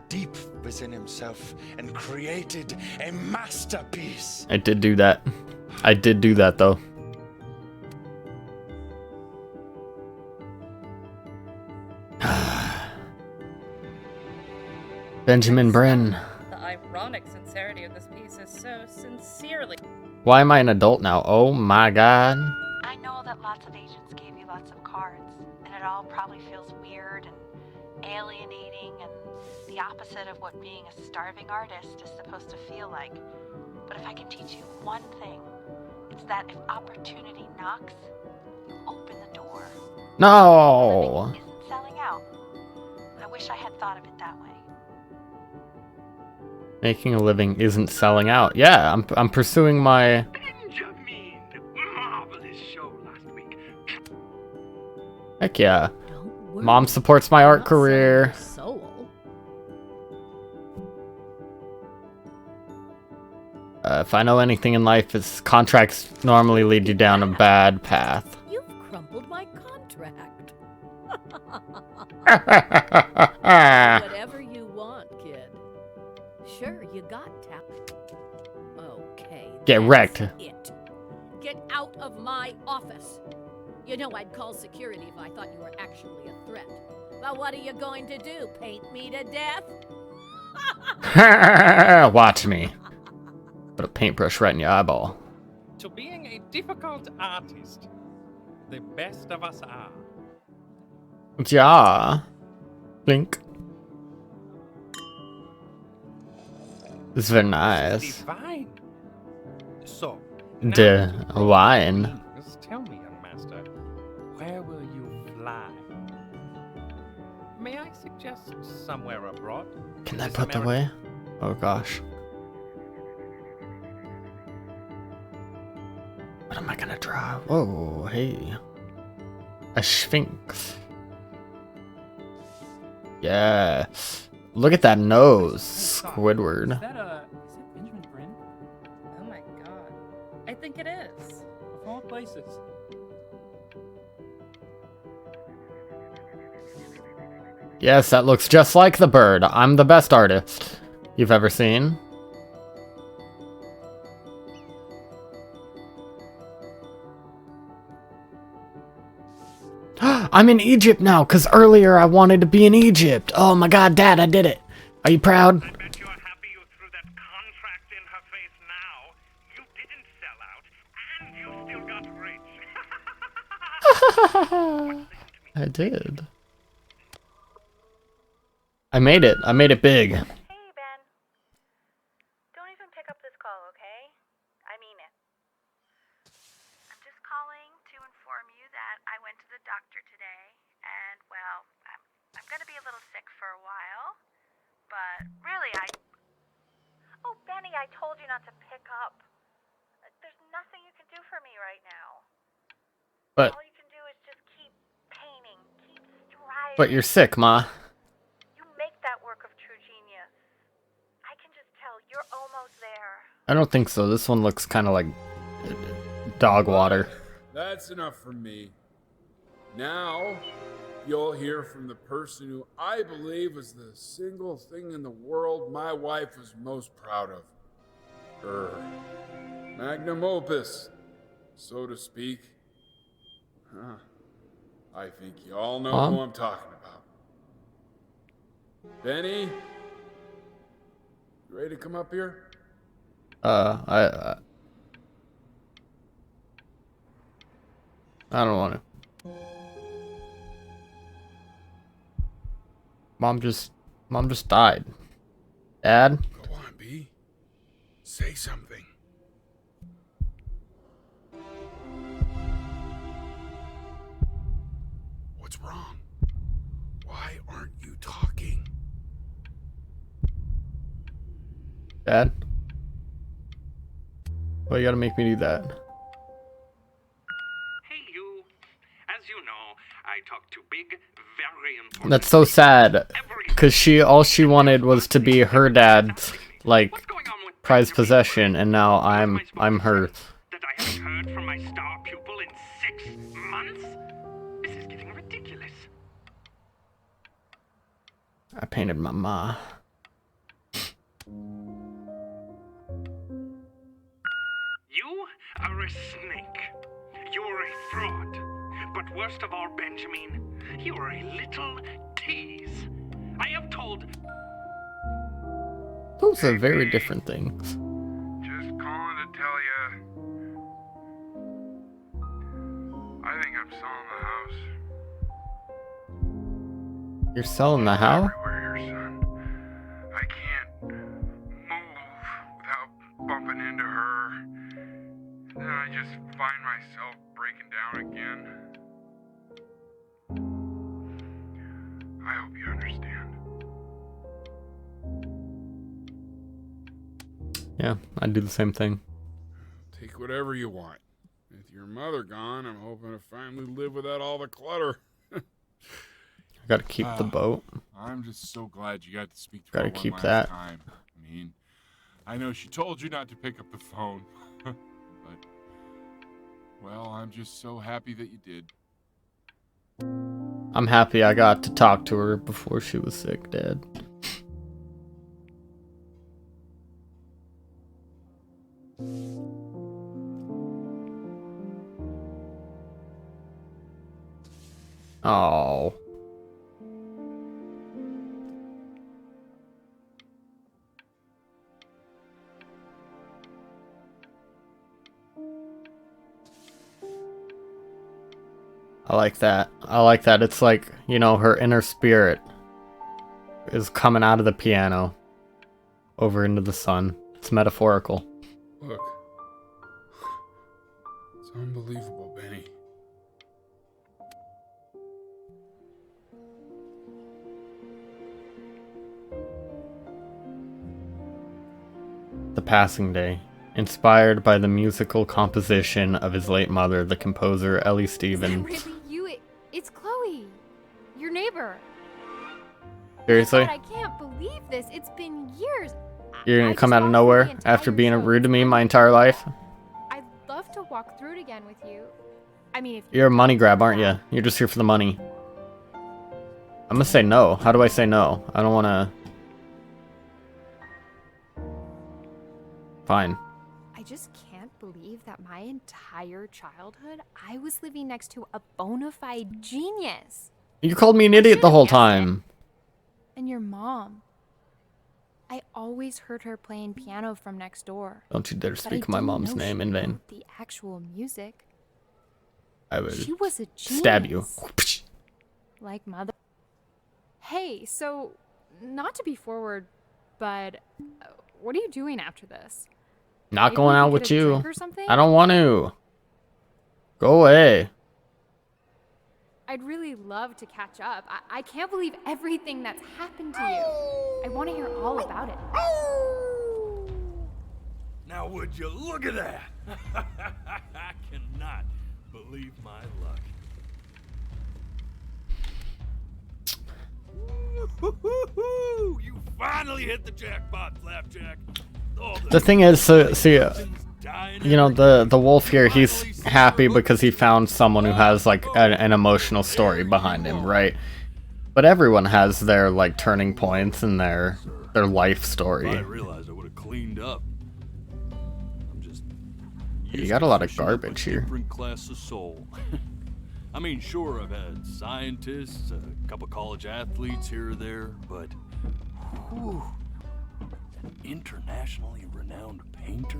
deep within himself and created a masterpiece. I did do that. I did do that, though. Benjamin Bryn. The ironic sincerity of this piece is so sincerely. Why am I an adult now? Oh my god. I know that lots of agents gave you lots of cards, and it all probably feels weird and alienating and the opposite of what being a starving artist is supposed to feel like. But if I can teach you one thing, it's that if opportunity knocks, you open the door. No. Living isn't selling out. I wish I had thought of it that way. Making a living isn't selling out. Yeah, I'm pursuing my. Benjamin, marvelous show last week. Heck yeah. Mom supports my art career. Soul. If I know anything in life, it's contracts normally lead you down a bad path. You've crumpled my contract. Whatever you want, kid. Sure, you got talent. Okay. Get wrecked. It. Get out of my office. You know I'd call security if I thought you were actually a threat. But what are you going to do? Paint me to death? Watch me. Put a paintbrush right in your eyeball. To being a difficult artist, the best of us are. Yeah. Blink. This is very nice. Divine. So, Divine. just tell me, young master, where will you fly? May I suggest somewhere abroad? Can I put that away? Oh gosh. What am I gonna draw? Whoa, hey. A sphinx. Yeah. Look at that nose, Squidward. Is that Benjamin Brin? Oh my god. I think it is. Of all places. Yes, that looks just like the bird. I'm the best artist you've ever seen. I'm in Egypt now, because earlier I wanted to be in Egypt. Oh my god, Dad, I did it. Are you proud? I bet you're happy you threw that contract in her face now. You didn't sell out, and you still got rich. I did. I made it. I made it big. Hey, Ben. Don't even pick up this call, okay? I mean it. I'm just calling to inform you that I went to the doctor today, and, well, I'm gonna be a little sick for a while, but really, Oh, Benny, I told you not to pick up. There's nothing you can do for me right now. But All you can do is just keep painting, keep striving. but you're sick, Ma. You make that work of true genius. I can just tell you're almost there. I don't think so. This one looks kind of like dog water. That's enough for me. Now, you'll hear from the person who I believe is the single thing in the world my wife was most proud of. Her magnum opus, so to speak. Huh. I think you all know who I'm talking about. Benny? You ready to come up here? I don't want to. Mom just died. Dad? Go on, B. Say something. What's wrong? Why aren't you talking? Dad? Why you gotta make me do that? Hey, you. As you know, I talk to big, very important. That's so sad. Cause all she wanted was to be her dad's, like, prized possession, and now I'm her. That I haven't heard from my star pupil in 6 months? This is getting ridiculous. I painted my ma. You are a snake. You're a fraud. But worst of all, Benjamin, you're a little tease. I have told... Those are very different things. Just calling to tell you. I think I'm selling the house. You're selling the house? Everywhere here, son. I can't move without bumping into her. Then I just find myself breaking down again. I hope you understand. Yeah, I do the same thing. Take whatever you want. With your mother gone, I'm hoping to finally live without all the clutter. I gotta keep the boat. I'm just so glad you got to speak to Gotta her one keep last that. time. I mean, I know she told you not to pick up the phone, but, well, I'm just so happy that you did. I'm happy I got to talk to her before she was sick, Dad. Oh. I like that. I like that. It's like, you know, her inner spirit is coming out of the piano over into the sun. It's metaphorical. Look. It's unbelievable, Benny. The Passing Day. Inspired by the musical composition of his late mother, the composer Ellie Stevens. Really, you? It's Chloe, your neighbor. Seriously? God, I can't believe this. It's been years. You're gonna come out of nowhere after being rude to me my entire life? I'd love to walk through it again with you. I mean, if You're a money grab, aren't you? You're just here for the money. I'm gonna say no. How do I say no? I don't wanna... Fine. I just can't believe that my entire childhood, I was living next to a bona fide genius. You called me an idiot the whole time. And your mom. I always heard her playing piano from next door. Don't you dare but speak I my didn't mom's know name she in vain. wrote the actual music. I would She was a stab you. genius. Like mother. Hey, so, not to be forward, but what are you doing after this? Not Maybe going we out could with get a you. drink or something? I don't want to. Go away. I'd really love to catch up. I can't believe everything that's happened to you. I want to hear all about it. Now would you look at that? I cannot believe my luck. Woo-hoo-hoo-hoo! You finally hit the jackpot, Flapjack. Oh, The thing is, see, you know, the wolf here, he's happy because he found someone who has, like, an emotional story behind him, right? But everyone has their, like, turning points in their life story. I realized I would have cleaned up. I'm just You got a lot of garbage here. different class of soul. I mean, sure, I've had scientists, a couple college athletes here or there, but whew, an internationally renowned painter?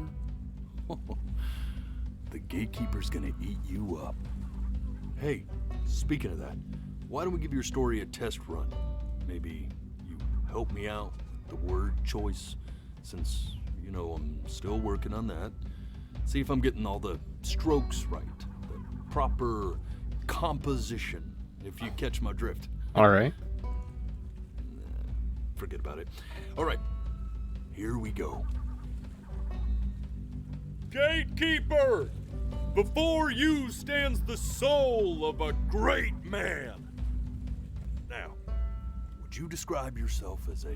The gatekeeper's gonna eat you up. Hey, speaking of that, why don't we give your story a test run? Maybe you help me out with the word choice, since, you know, I'm still working on that. See if I'm getting all the strokes right, the proper composition, if you catch my drift. Alright. Forget about it. Alright, here we go. Gatekeeper! Before you stands the soul of a great man. Now, would you describe yourself as a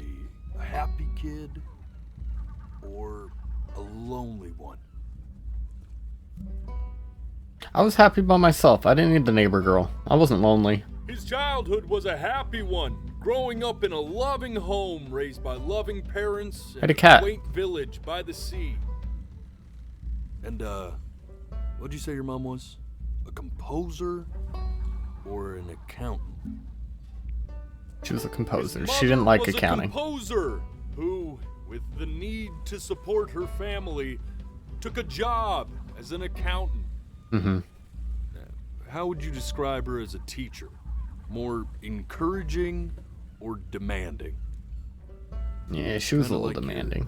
happy kid or a lonely one? I was happy by myself. I didn't need the neighbor girl. I wasn't lonely. His childhood was a happy one, growing up in a loving home raised by loving parents Had a cat. quaint village by the sea. And, what'd you say your mom was? A composer or an accountant? She was a composer. His She didn't mother like was accounting. A composer who, with the need to support her family, took a job as an accountant. Mm-hmm. How would you describe her as a teacher? More encouraging or demanding? Yeah, she was a Kinda little like you. demanding.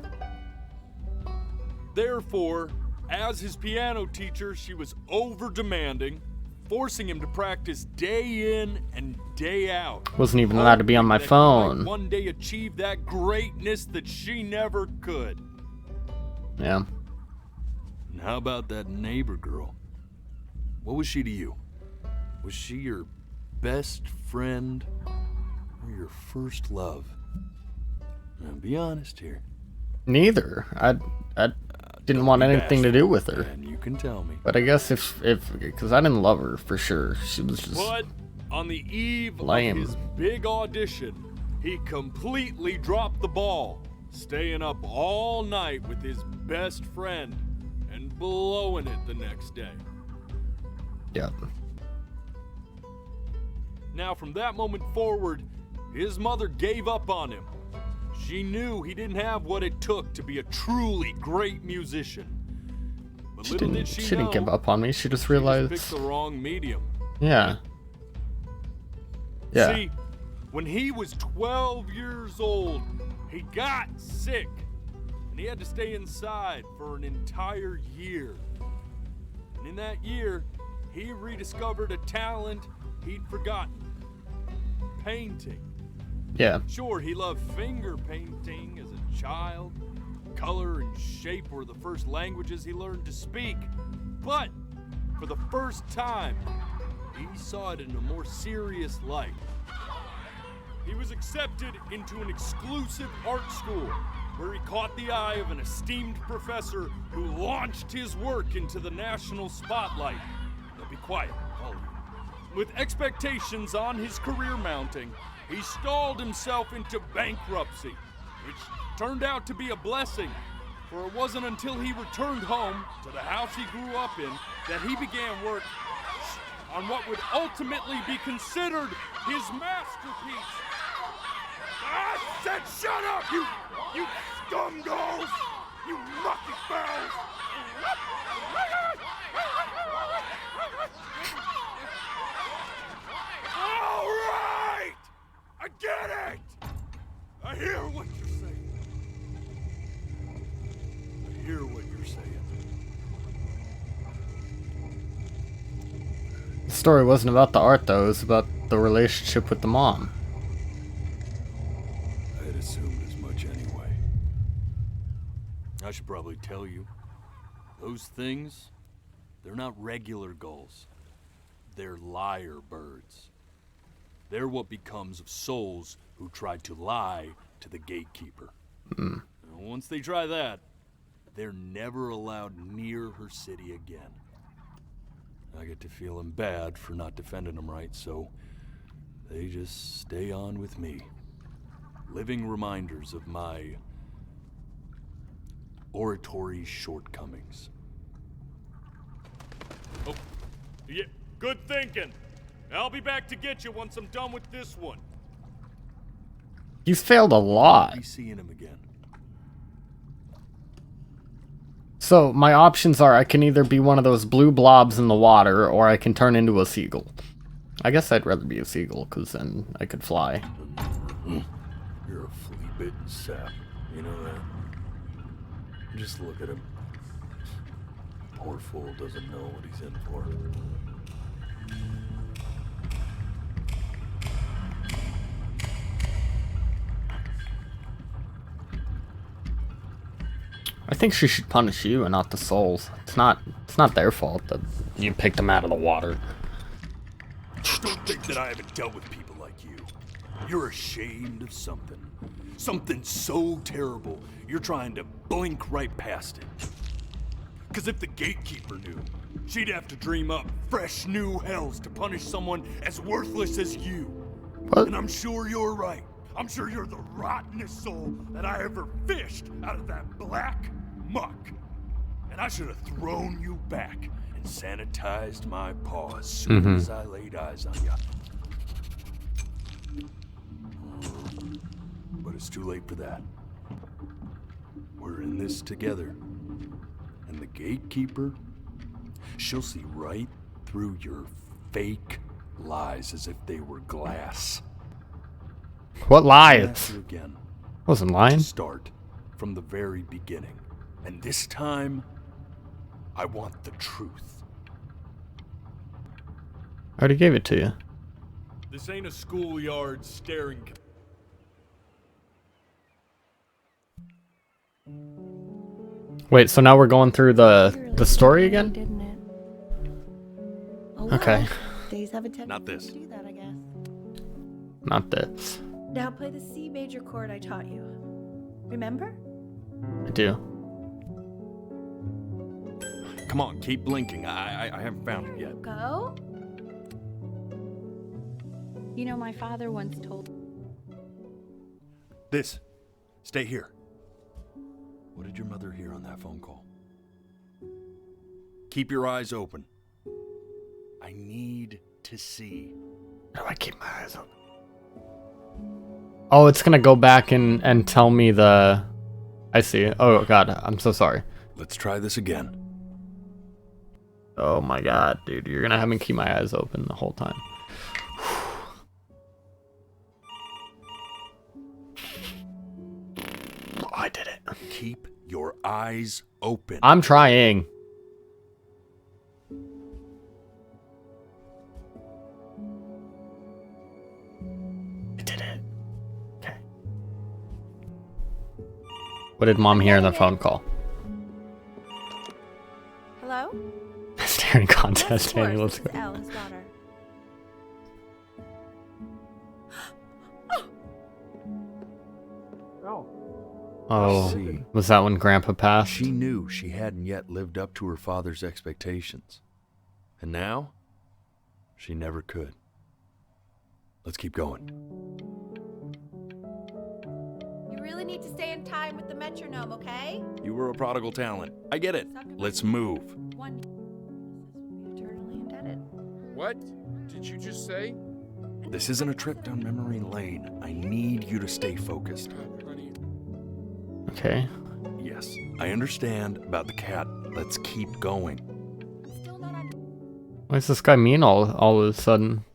Therefore, as his piano teacher, she was over-demanding, forcing him to practice day in and day out. Wasn't even allowed to be on my That he might phone. one day achieve that greatness that she never could. Yeah. And how about that neighbor girl? What was she to you? Was she your best friend or your first love? Now be honest here. Neither. I didn't want anything to do with her. And you can tell me. But I guess if because I didn't love her for sure. She was just But on the eve lame. of his big audition, he completely dropped the ball, staying up all night with his best friend and blowing it the next day. Yeah. Now, from that moment forward, his mother gave up on him. She knew he didn't have what it took to be a truly great musician. But little did she didn't know, give up on me. She just she realized. picked the wrong medium. Yeah. Yeah. See, when he was 12 years old, he got sick, and he had to stay inside for an entire year. And in that year, he rediscovered a talent he'd forgotten: painting. Yeah. Sure, he loved finger painting as a child. Color and shape were the first languages he learned to speak. But for the first time, he saw it in a more serious light. He was accepted into an exclusive art school where he caught the eye of an esteemed professor who launched his work into the national spotlight. Now be quiet, all of you. With expectations on his career mounting, he stalled himself into bankruptcy, which turned out to be a blessing, for it wasn't until he returned home to the house he grew up in that he began work on what would ultimately be considered his masterpiece. I said shut up, you scumballs! You mucky fowls! All right! I get it! I hear what you're saying. I hear what you're saying. The story wasn't about the art though. It was about the relationship with the mom. I had assumed as much anyway. I should probably tell you, those things, they're not regular gulls. They're lyre birds. They're what becomes of souls who tried to lie to the gatekeeper. And once they try that, they're never allowed near her city again. I get to feeling bad for not defending them right, so they just stay on with me. Living reminders of my oratory shortcomings. Oh, yeah, good thinking. I'll be back to get you once I'm done with this one. He's failed a lot. I'll be seeing him again. So my options are I can either be one of those blue blobs in the water or I can turn into a seagull. I guess I'd rather be a seagull because then I could fly. You're a flea-bitten sap. You know that? Just look at him. Poor fool doesn't know what he's in for. I think she should punish you and not the souls. It's not their fault that you picked them out of the water. Don't think that I haven't dealt with people like you. You're ashamed of something. Something so terrible, you're trying to blink right past it. Because if the gatekeeper knew, she'd have to dream up fresh new hells to punish someone as worthless as you. What? And I'm sure you're right. I'm sure you're the rottenest soul that I ever fished out of that black muck. And I should have thrown you back and sanitized my paw as soon as I laid eyes on you. But it's too late for that. We're in this together. And the gatekeeper, she'll see right through your fake lies as if they were glass. What lies? Again. Wasn't lying. Start from the very beginning. And this time, I want the truth. I already gave it to you. This ain't a schoolyard staring. Wait, so now we're going through the story again? Didn't it? Oh, Okay. well, days have a tendency Not this. to do that, I guess. Not this. Now play the C major chord I taught you. Remember? I do. Come on, keep blinking. I haven't found it yet. Go? You know, my father once told. This. Stay here. What did your mother hear on that phone call? Keep your eyes open. I need to see. How do I keep my eyes open? Oh, it's gonna go back and tell me the... I see. Oh god, I'm so sorry. Let's try this again. Oh my god, dude. You're gonna have me keep my eyes open the whole time. Oh, I did it. Keep your eyes open. I'm trying. I did it. Okay. What did mom hear in the phone call? Hello? Staring contest, Yes, Tanny. of Let's course. go. This is Elle, his daughter. Oh, See. was that when Grandpa passed? She knew she hadn't yet lived up to her father's expectations. And now, she never could. Let's keep going. You really need to stay in time with the metronome, okay? You were a prodigal talent. I get it. Let's move. One. Eternally indebted. What did you just say? This isn't a trip down memory lane. I need you to stay focused. Okay. Yes, I understand about the cat. Let's keep going. Why does this guy mean all of a sudden?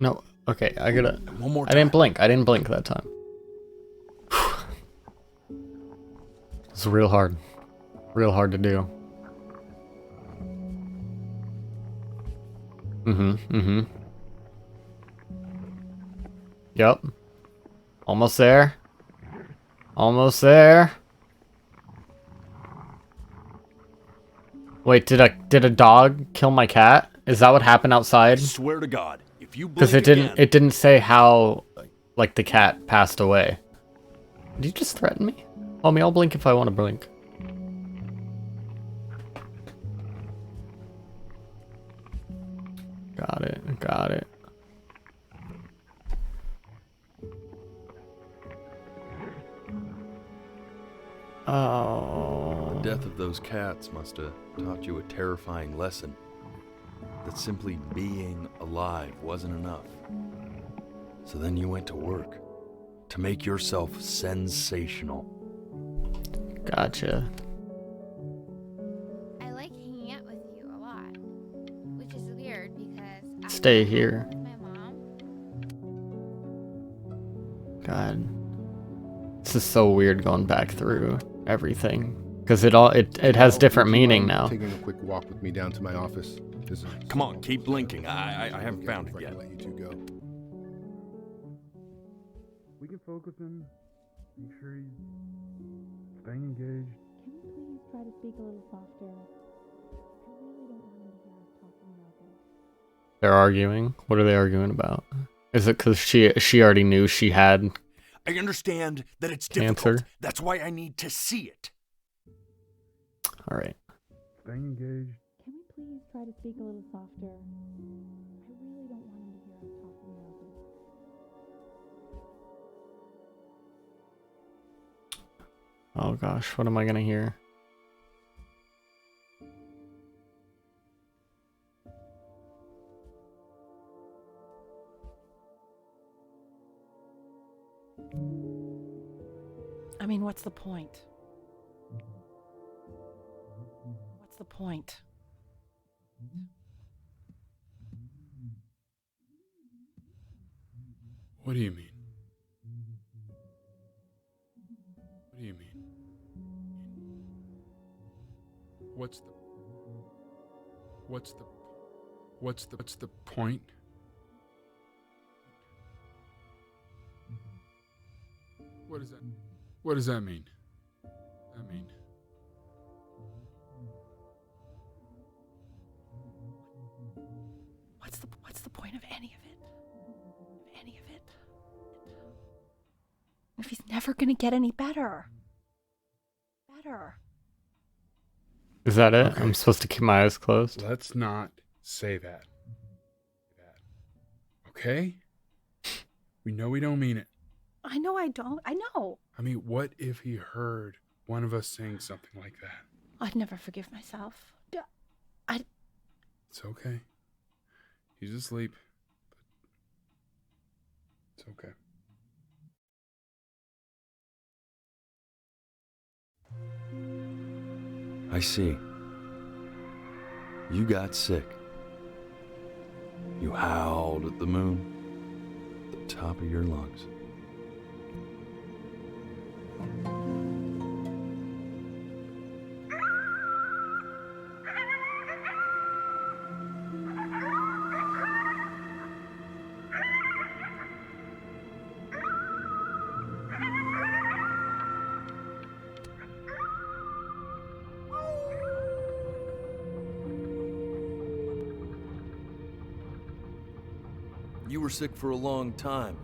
No. Okay, I gotta... One more I didn't blink. I didn't blink that time. It's real hard. Real hard to do. Yep. Almost there. Almost there. Wait, did a dog kill my cat? Is that what happened outside? Swear to God, if you blink Because it didn't say how, like, the cat passed away. Did you just threaten me? Homie, I'll blink if I want to blink. Got it. Got it. Oh. The death of those cats must have taught you a terrifying lesson. That simply being alive wasn't enough. So then you went to work. To make yourself sensational. Gotcha. I like hanging out with you a lot. Which is weird because I Stay here. with my mom. God. This is so weird going back through everything. Because it has different meaning now. Taking a quick walk with me down to my office. Come on, keep blinking. I haven't found it yet. Let you two go. We can focus him. Make sure he's staying engaged. Can you please try to speak a little softer? I really don't want him to hear us talking about this. They're arguing. What are they arguing about? Is it because she already knew she had I understand that it's cancer? difficult. That's why I need to see it. All right. Staying engaged. Can we please try to speak a little softer? I really don't want him to hear us talking about this. Oh gosh, what am I gonna hear? I mean, what's the point? What's the point? What do you mean? What do you mean? What's the point? What does that mean? What's the point of any of it? Of any of it? never gonna get any better. Is that it? Okay. I'm supposed to keep my eyes closed? Let's not say that. Okay? We know we don't mean it. I know I don't. I know. I mean, what if he heard one of us saying something like that? I'd never forgive myself. It's okay. He's asleep. But it's okay. I see. You got sick. You howled at the moon at the top of your lungs. You were sick for a long time,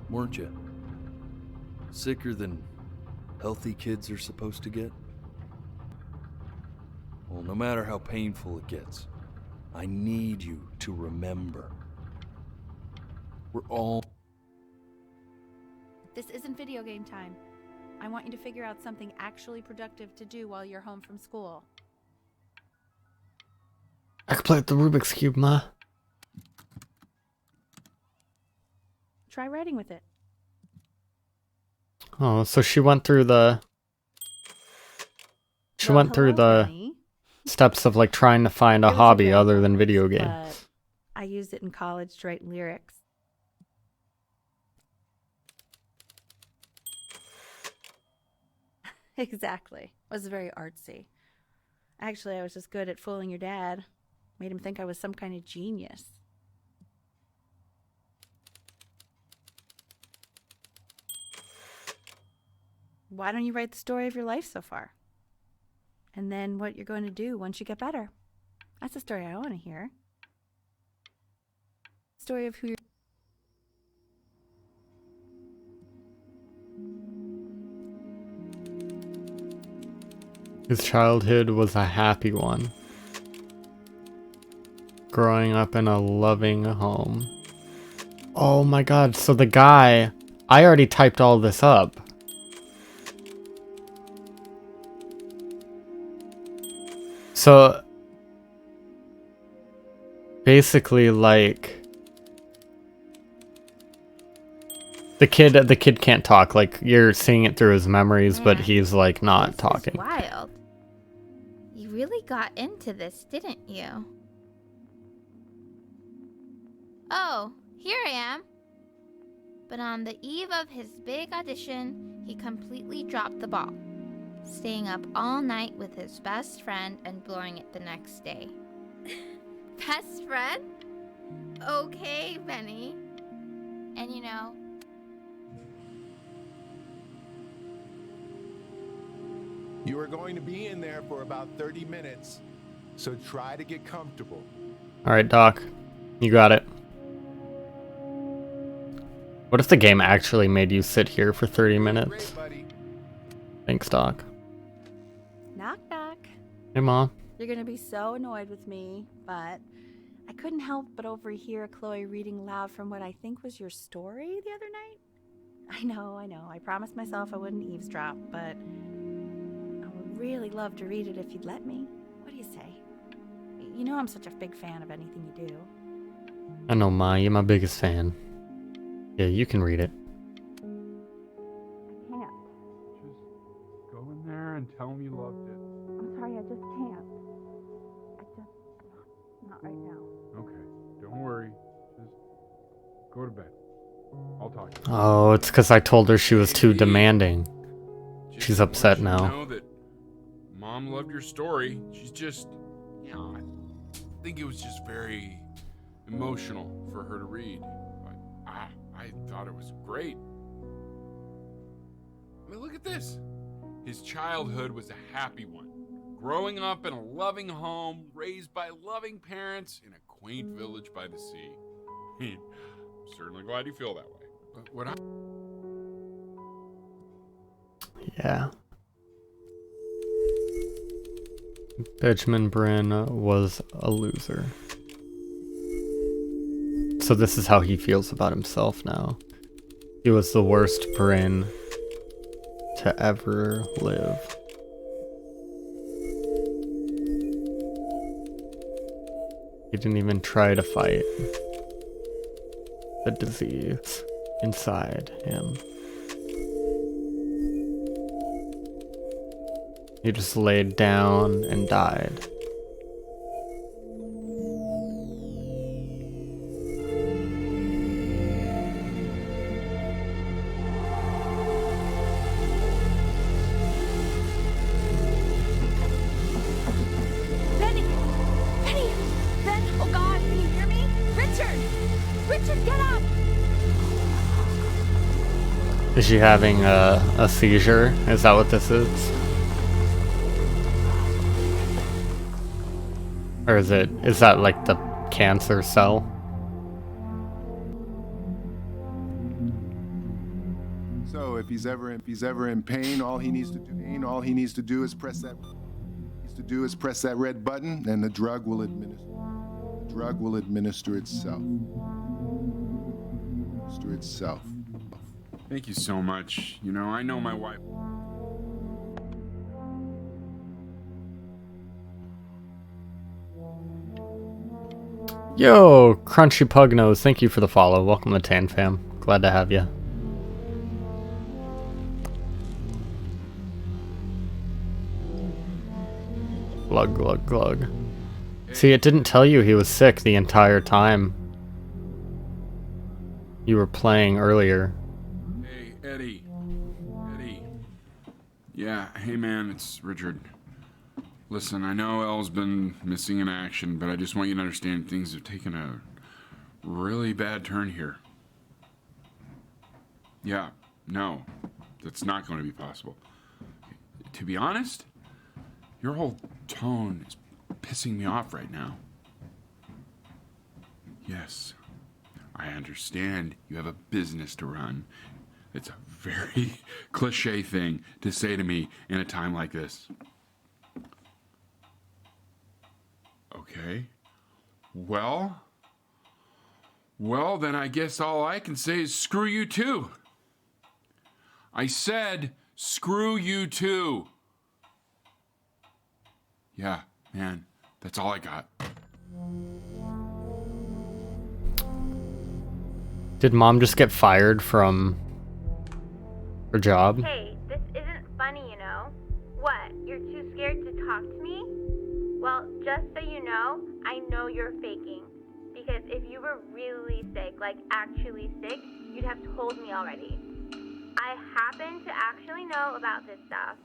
weren't you? Sicker than healthy kids are supposed to get? Well, no matter how painful it gets, I need you to remember. We're all... This isn't video game time. I want you to figure out something actually productive to do while you're home from school. I could play with the Rubik's Cube, Ma. Try writing with it. Oh, so she went through the... She went through the steps of like trying to find a hobby other than video game. But I used it in college to write lyrics. Exactly. It was very artsy. Actually, I was just good at fooling your dad. Made him think I was some kind of genius. Why don't you write the story of your life so far? And then what you're going to do once you get better. That's the story I want to hear. Story of who you're... His childhood was a happy one. Growing up in a loving home. Oh my god, so the guy... I already typed all this up. So... basically, like... The kid can't talk. Like, you're seeing it through his memories, but he's, like, not talking. Wild. You really got into this, didn't you? Oh, here I am. But on the eve of his big audition, he completely dropped the ball, staying up all night with his best friend and blowing it the next day. Best friend? Okay, Benny. And you know... You are going to be in there for about 30 minutes, so try to get comfortable. Alright, Doc. You got it. What if the game actually made you sit here for 30 minutes? Thanks, Doc. Knock, knock. Hey, Mom. You're going to be so annoyed with me, but I couldn't help but overhear Chloe reading loud from what I think was your story the other night. I know. I promised myself I wouldn't eavesdrop, but I would really love to read it if you'd let me. What do you say? You know I'm such a big fan of anything you do. I know, Ma. You're my biggest fan. Yeah, you can read it. I can't. Just go in there and tell him you loved it. I'm sorry, I just can't. Not right now. Okay, don't worry. Just go to bed. I'll talk to you. Oh, it's because I told her she was too demanding. She's upset want you to now. know that Mom loved your story. She's just, you know, I think it was just very emotional for her to read. But I thought it was great. I mean, look at this. His childhood was a happy one. Growing up in a loving home, raised by loving parents in a quaint village by the sea. I'm certainly glad you feel that way. But what Yeah. Benjamin Bryn was a loser. So this is how he feels about himself now. He was the worst Bryn to ever live. He didn't even try to fight the disease inside him. He just laid down and died. Benny! Benny! Ben! Oh God, can you hear me? Richard! Richard, get up! Is she having a seizure? Is that what this is? Or is that like the cancer cell? So if he's ever in pain, all he needs to do is press that red button, and the drug will administer itself. Thank you so much. You know, I know my wife. Yo, Crunchy Pugnose, thank you for the follow. Welcome to Tan Fam. Glad to have you. Glug, glug, glug. See, it didn't tell you he was sick the entire time you were playing earlier. Hey, Eddie. Yeah, hey man, it's Richard. Listen, I know Elle's been missing in action, but I just want you to understand things have taken a really bad turn here. Yeah, no, that's not going to be possible. To be honest, your whole tone is pissing me off right now. Yes, I understand you have a business to run. It's a very cliche thing to say to me in a time like this. Okay. Well, then I guess all I can say is screw you too. I said screw you too. Yeah, man, that's all I got. Did Mom just get fired from her job? Hey, this isn't funny, you know? What, you're too scared to talk to me? Well, just so you know, I know you're faking. Because if you were really sick, like actually sick, you'd have told me already. I happen to actually know about this stuff.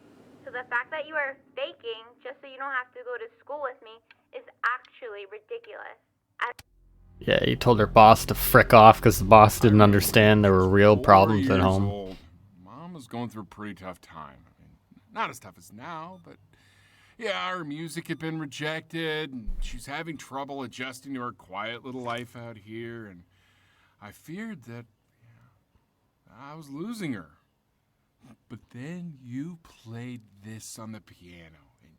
So the fact that you are faking just so you don't have to go to school with me is actually ridiculous. Yeah, he told her boss to frick off because the boss didn't understand there were real problems at home. Old. Mom was going through a pretty tough time. I mean, not as tough as now, but yeah, her music had been rejected, and she's having trouble adjusting to her quiet little life out here, and I feared that I was losing her. But then you played this on the piano, and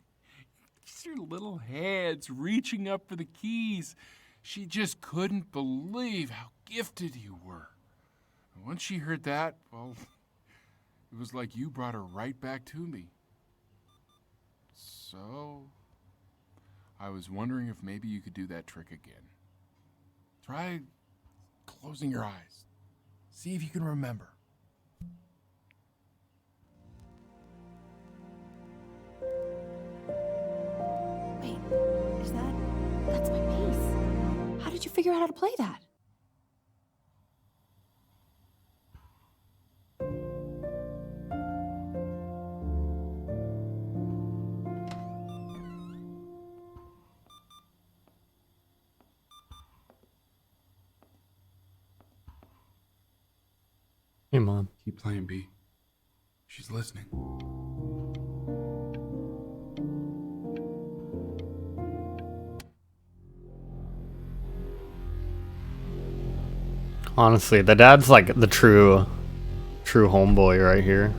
just your little hands reaching up for the keys. She just couldn't believe how gifted you were. And once she heard that, well, it was like you brought her right back to me. So, I was wondering if maybe you could do that trick again. Try closing your eyes. See if you can remember. Wait, that's my piece. How did you figure out how to play that? Hey, Mom. Keep playing, B. She's listening. Honestly, the dad's like the true homeboy right here.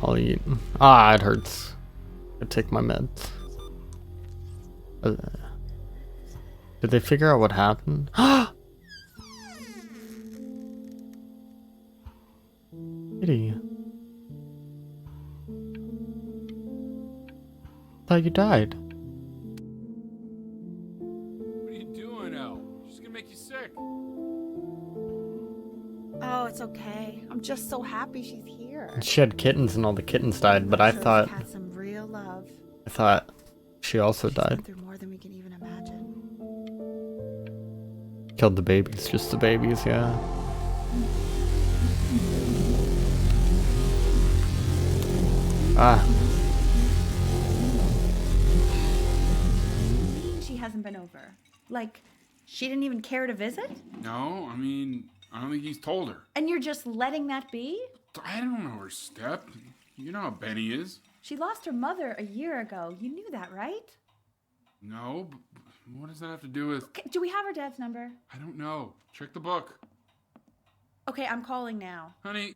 I'll eat. Ah, it hurts. I take my meds. Did they figure out what happened? Kitty. Thought you died. What are you doing, Elle? She's gonna make you sick. Oh, it's okay. I'm just so happy she's here. She had kittens and all the kittens died, but I Sure thought had some real love. she also died. Been through more than we can even imagine. Killed the babies, just the babies, yeah. Ah. She hasn't been over. Like, she didn't even care to visit? No, I mean, I don't think he's told her. And you're just letting that be? I don't know her step. You know how Benny is. She lost her mother a year ago. You knew that, right? No, but what does that have to do with... Okay, do we have her dad's number? I don't know. Check the book. Okay, I'm calling now. Honey.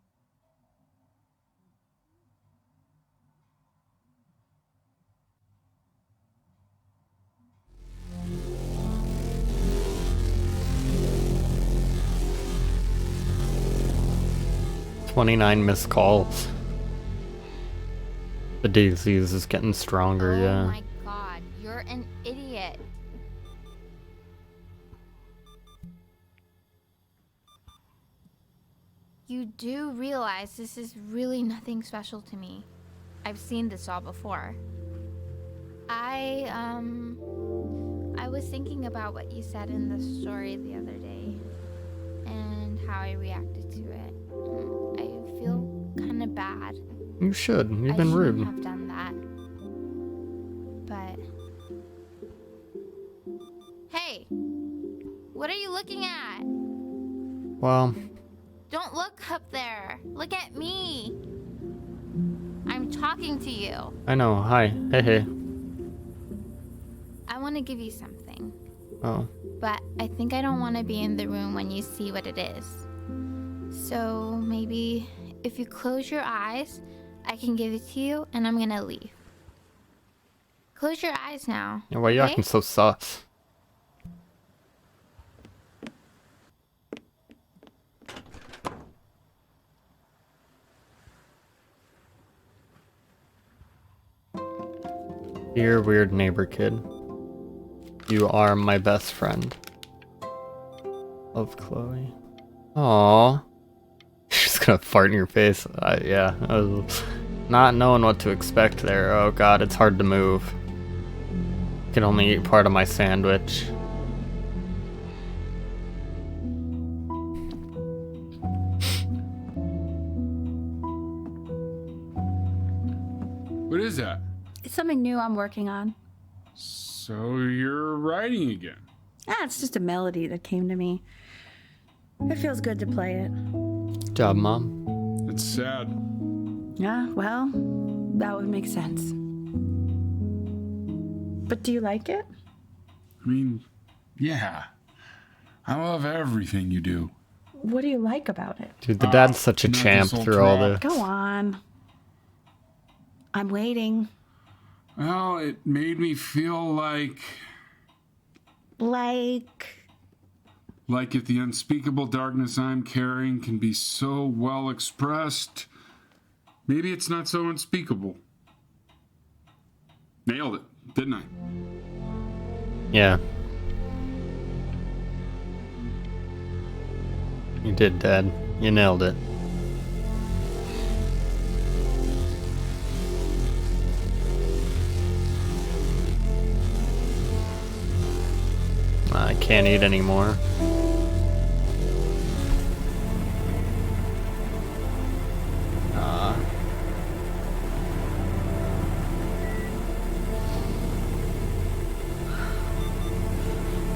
"29 missed calls." The disease is getting stronger, yeah. Oh my god, you're an idiot. You do realize this is really nothing special to me. I've seen this all before. I was thinking about what you said in the story the other day and how I reacted to it. I feel kind of bad. You should. You've been rude. I shouldn't have done that. But hey, what are you looking at? Well, Don't look up there. Look at me. I'm talking to you. I know. Hi. Hey, hey. I want to give you something, Oh. but I think I don't want to be in the room when you see what it is. So maybe if you close your eyes, I can give it to you and I'm gonna leave. Close your eyes now. Yeah, why are you okay? acting so sus? Dear weird neighbor kid, you are my best friend. Love, Chloe. Aww. She's gonna fart in your face. Yeah. I was not knowing what to expect there. Oh god, it's hard to move. Can only eat part of my sandwich. What is that? It's something new I'm working on. So you're writing again? It's just a melody that came to me. It feels good to play it. Good job, Mom. It's sad. Yeah, well, that would make sense. But do you like it? I mean, yeah. I love everything you do. What do you like about it? Dude, the dad's such a not champ this old through all trap. this. Go on. I'm waiting. Well, it made me feel like Yeah. You did, Dad. You nailed it. I can't eat anymore.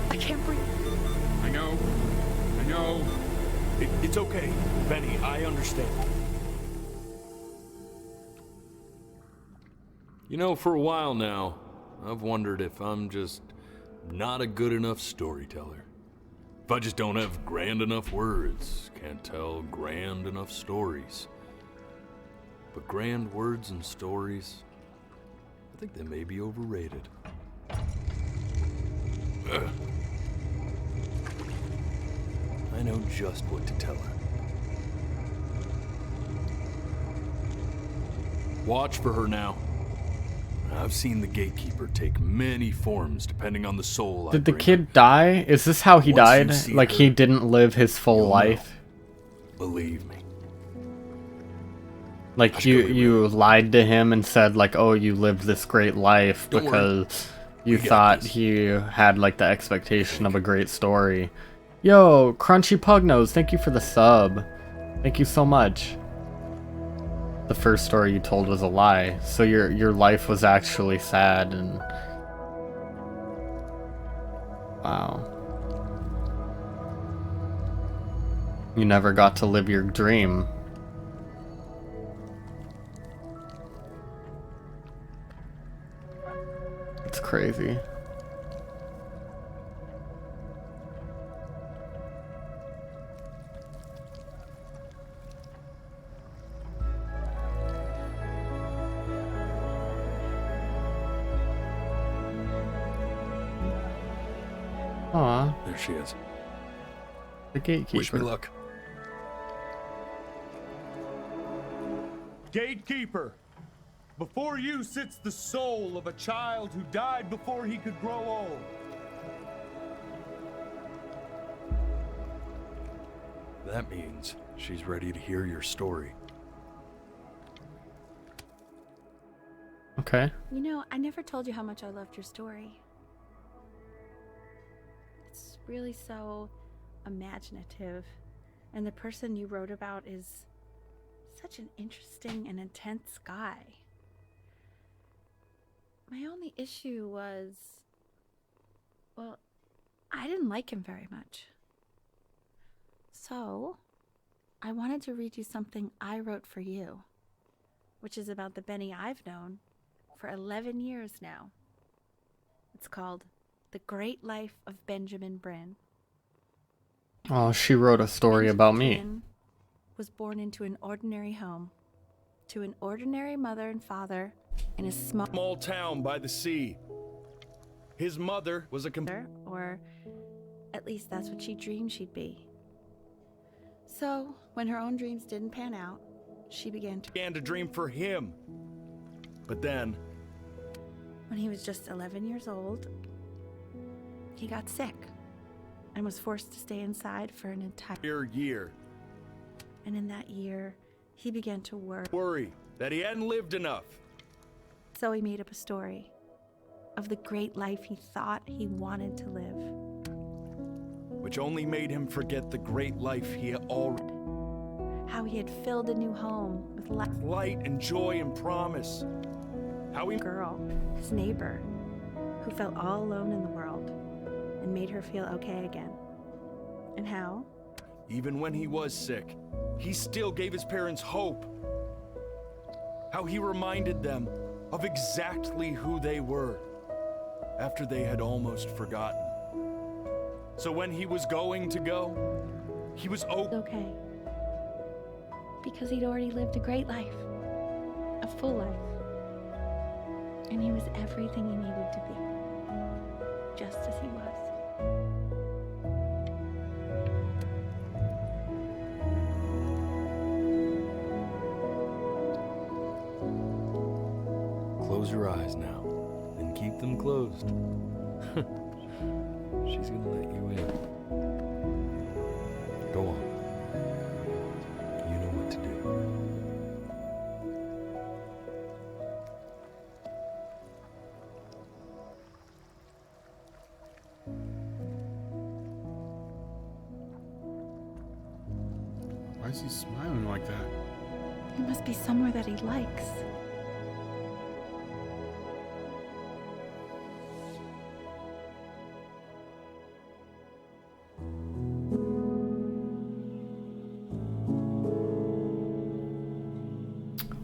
I can't breathe. I know. It's okay, Benny. I understand. You know, for a while now, I've wondered if I'm just not a good enough storyteller. If I just don't have grand enough words, can't tell grand enough stories. But grand words and stories, I think they may be overrated. Ugh. I know just what to tell her. Watch for her now. I've seen the gatekeeper take many forms depending on the soul. Did the kid die? Is this how he Once you died? see Like her, he didn't live his full you'll know. life? Believe me. Like you lied to him and said like, oh, you lived this great life Don't worry. because you We got thought this. he had like the expectation of a great story. Yo, Crunchy Pugnose, thank you for the sub. Thank you so much. The first story you told was a lie, so your life was actually sad and wow. You never got to live your dream. It's crazy. Aw, There she is. the gatekeeper. Wish me luck. Gatekeeper, before you sits the soul of a child who died before he could grow old. That means she's ready to hear your story. Okay. You know, I never told you how much I loved your story. It's really so imaginative, and the person you wrote about is such an interesting and intense guy. My only issue was, well, I didn't like him very much. So, I wanted to read you something I wrote for you, which is about the Benny I've known for 11 years now. It's called The Great Life of Benjamin Bryn. Oh, she wrote a story about me. Bryn was born into an ordinary home, to an ordinary mother and father in a Small town by the sea. His mother was a or at least that's what she dreamed she'd be. So, when her own dreams didn't pan out, she began to dream for him. But then, when he was just 11 years old, he got sick and was forced to stay inside for an entire year. And in that year, he began to Worry that he hadn't lived enough. So he made up a story of the great life he thought he wanted to live. Which only made him forget the great life he had already. How he had filled a new home with light and joy and promise. How he girl, his neighbor, who felt all alone in the world and made her feel okay again. And how, even when he was sick, he still gave his parents hope. How he reminded them of exactly who they were after they had almost forgotten. So when he was going to go, he was okay. Because he'd already lived a great life, a full life. And he was everything he needed to be, just as he was. Close your eyes now, and keep them closed. She's gonna let you in. Go on. You know what to do. Why is he smiling like that? He must be somewhere that he likes.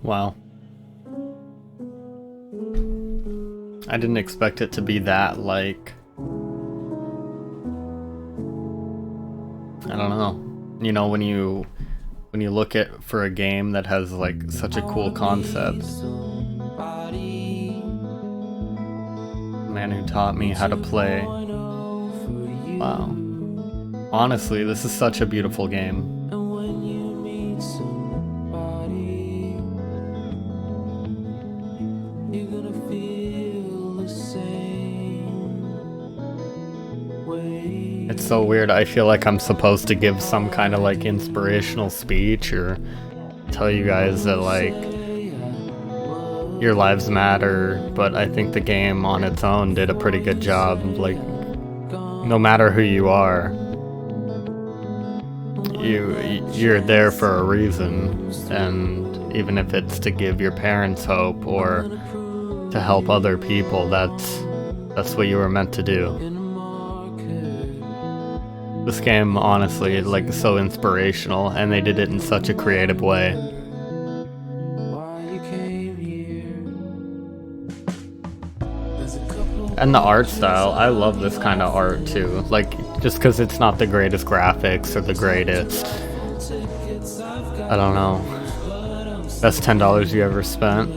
Wow. I didn't expect it to be that, like... I don't know. You know, when you when you look at for a game that has like such a cool concept. Man who taught me how to play. Wow. Honestly, this is such a beautiful game. It's so weird. I feel like I'm supposed to give some kind of like inspirational speech or tell you guys that like your lives matter, but I think the game on its own did a pretty good job. Like, no matter who you are, you're there for a reason, and even if it's to give your parents hope or to help other people, that's what you were meant to do. This game, honestly, like, so inspirational, and they did it in such a creative way. And the art style, I love this kind of art too. Like, just because it's not the greatest graphics or the greatest, I don't know, best $10 you ever spent.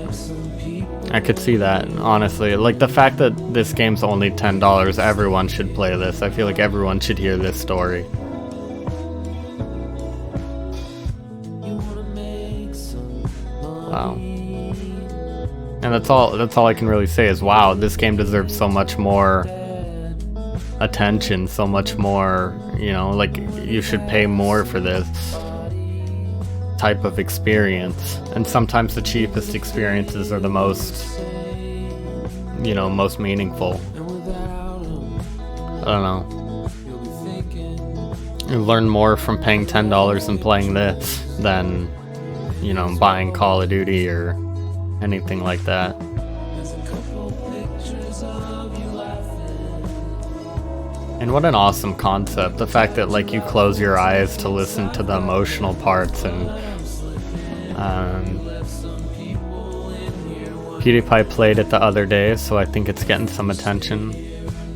I could see that, honestly. Like, the fact that this game's only $10, everyone should play this. I feel like everyone should hear this story. Wow. And that's all I can really say is, wow, this game deserves so much more attention, so much more, you know, like, you should pay more for this type of experience. And sometimes the cheapest experiences are the most, you know, most meaningful. I don't know. You learn more from paying $10 and playing this than, you know, buying Call of Duty or anything like that. And what an awesome concept. The fact that, like, you close your eyes to listen to the emotional parts, and PewDiePie played it the other day, so I think it's getting some attention.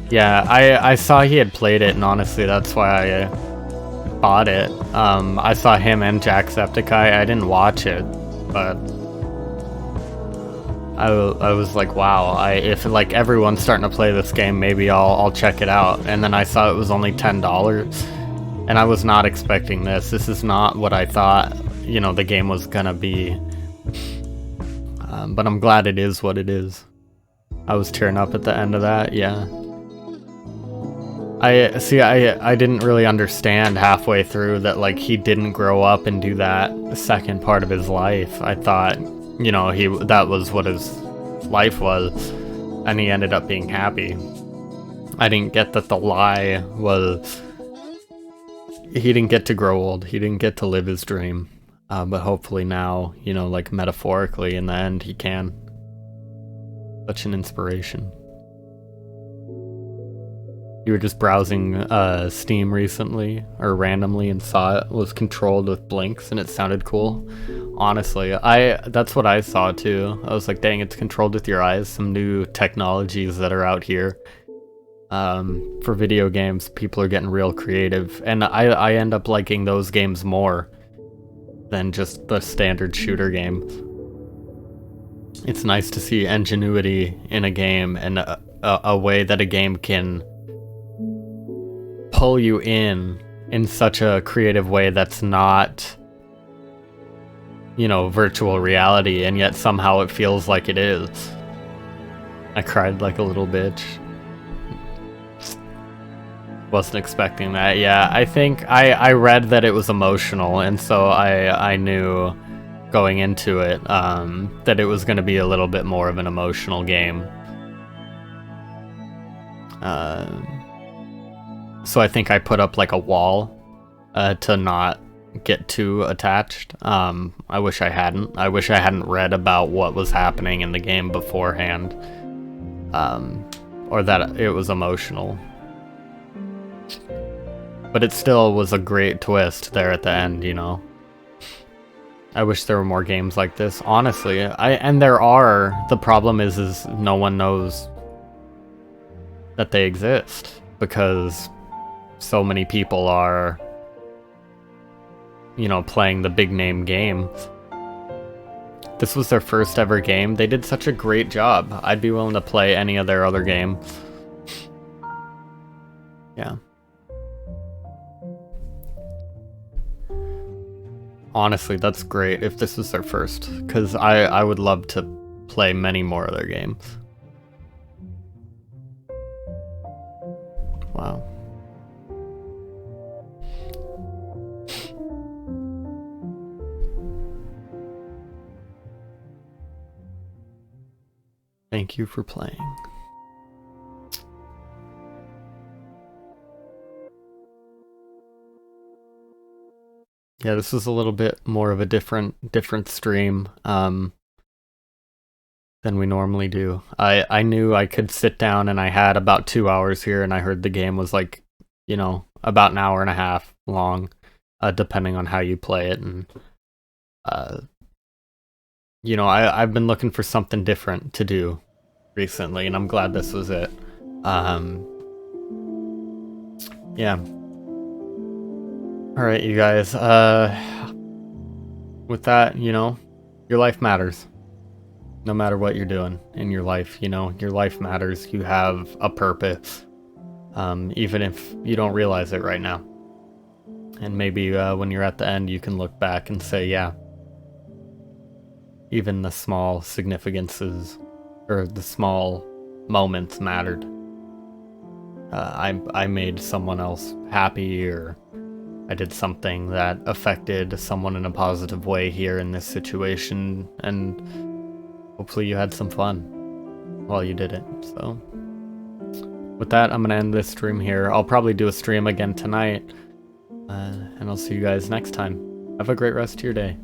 Yeah, I saw he had played it, and honestly, that's why I bought it. I saw him and Jacksepticeye. I didn't watch it, but I was like, wow, if like everyone's starting to play this game, maybe I'll check it out. And then I saw it was only $10, and I was not expecting this. This is not what I thought, you know, the game was gonna be. But I'm glad it is what it is. I was tearing up at the end of that, yeah. I didn't really understand halfway through that, like, he didn't grow up and do that second part of his life. I thought, you know, that was what his life was, and he ended up being happy. I didn't get that the lie was he didn't get to grow old. He didn't get to live his dream. But hopefully now, you know, like, metaphorically, in the end, he can. Such an inspiration. You were just browsing Steam recently, or randomly, and saw it was controlled with blinks, and it sounded cool. Honestly, that's what I saw too. I was like, dang, it's controlled with your eyes. Some new technologies that are out here. For video games, people are getting real creative, and I end up liking those games more than just the standard shooter games. It's nice to see ingenuity in a game, and a way that a game can pull you in such a creative way that's not, you know, virtual reality, and yet somehow it feels like it is. I cried like a little bitch. Wasn't expecting that. Yeah, I think I read that it was emotional, and so I knew going into it that it was going to be a little bit more of an emotional game. So I think I put up like a wall to not get too attached. I wish I hadn't. I wish I hadn't read about what was happening in the game beforehand, or that it was emotional. But it still was a great twist there at the end, you know. I wish there were more games like this, honestly. And there are. The problem is no one knows that they exist, because so many people are you know, playing the big name game. This was their first ever game. They did such a great job. I'd be willing to play any of their other games. Yeah. Honestly, that's great if this was their first, because I would love to play many more of their games. Wow. Thank you for playing. Yeah, this was a little bit more of a different stream than we normally do. I knew I could sit down, and I had about 2 hours here, and I heard the game was like, you know, about an hour and a half long, depending on how you play it. And you know, I've been looking for something different to do recently, and I'm glad this was it. Yeah. Alright, you guys, with that, you know, your life matters. No matter what you're doing in your life, you know, your life matters. You have a purpose, even if you don't realize it right now. And maybe when you're at the end, you can look back and say, yeah, even the small significances, or the small moments mattered. I made someone else happy, or I did something that affected someone in a positive way here in this situation, and hopefully you had some fun while you did it. So with that, I'm gonna end this stream here. I'll probably do a stream again tonight, and I'll see you guys next time. Have a great rest of your day.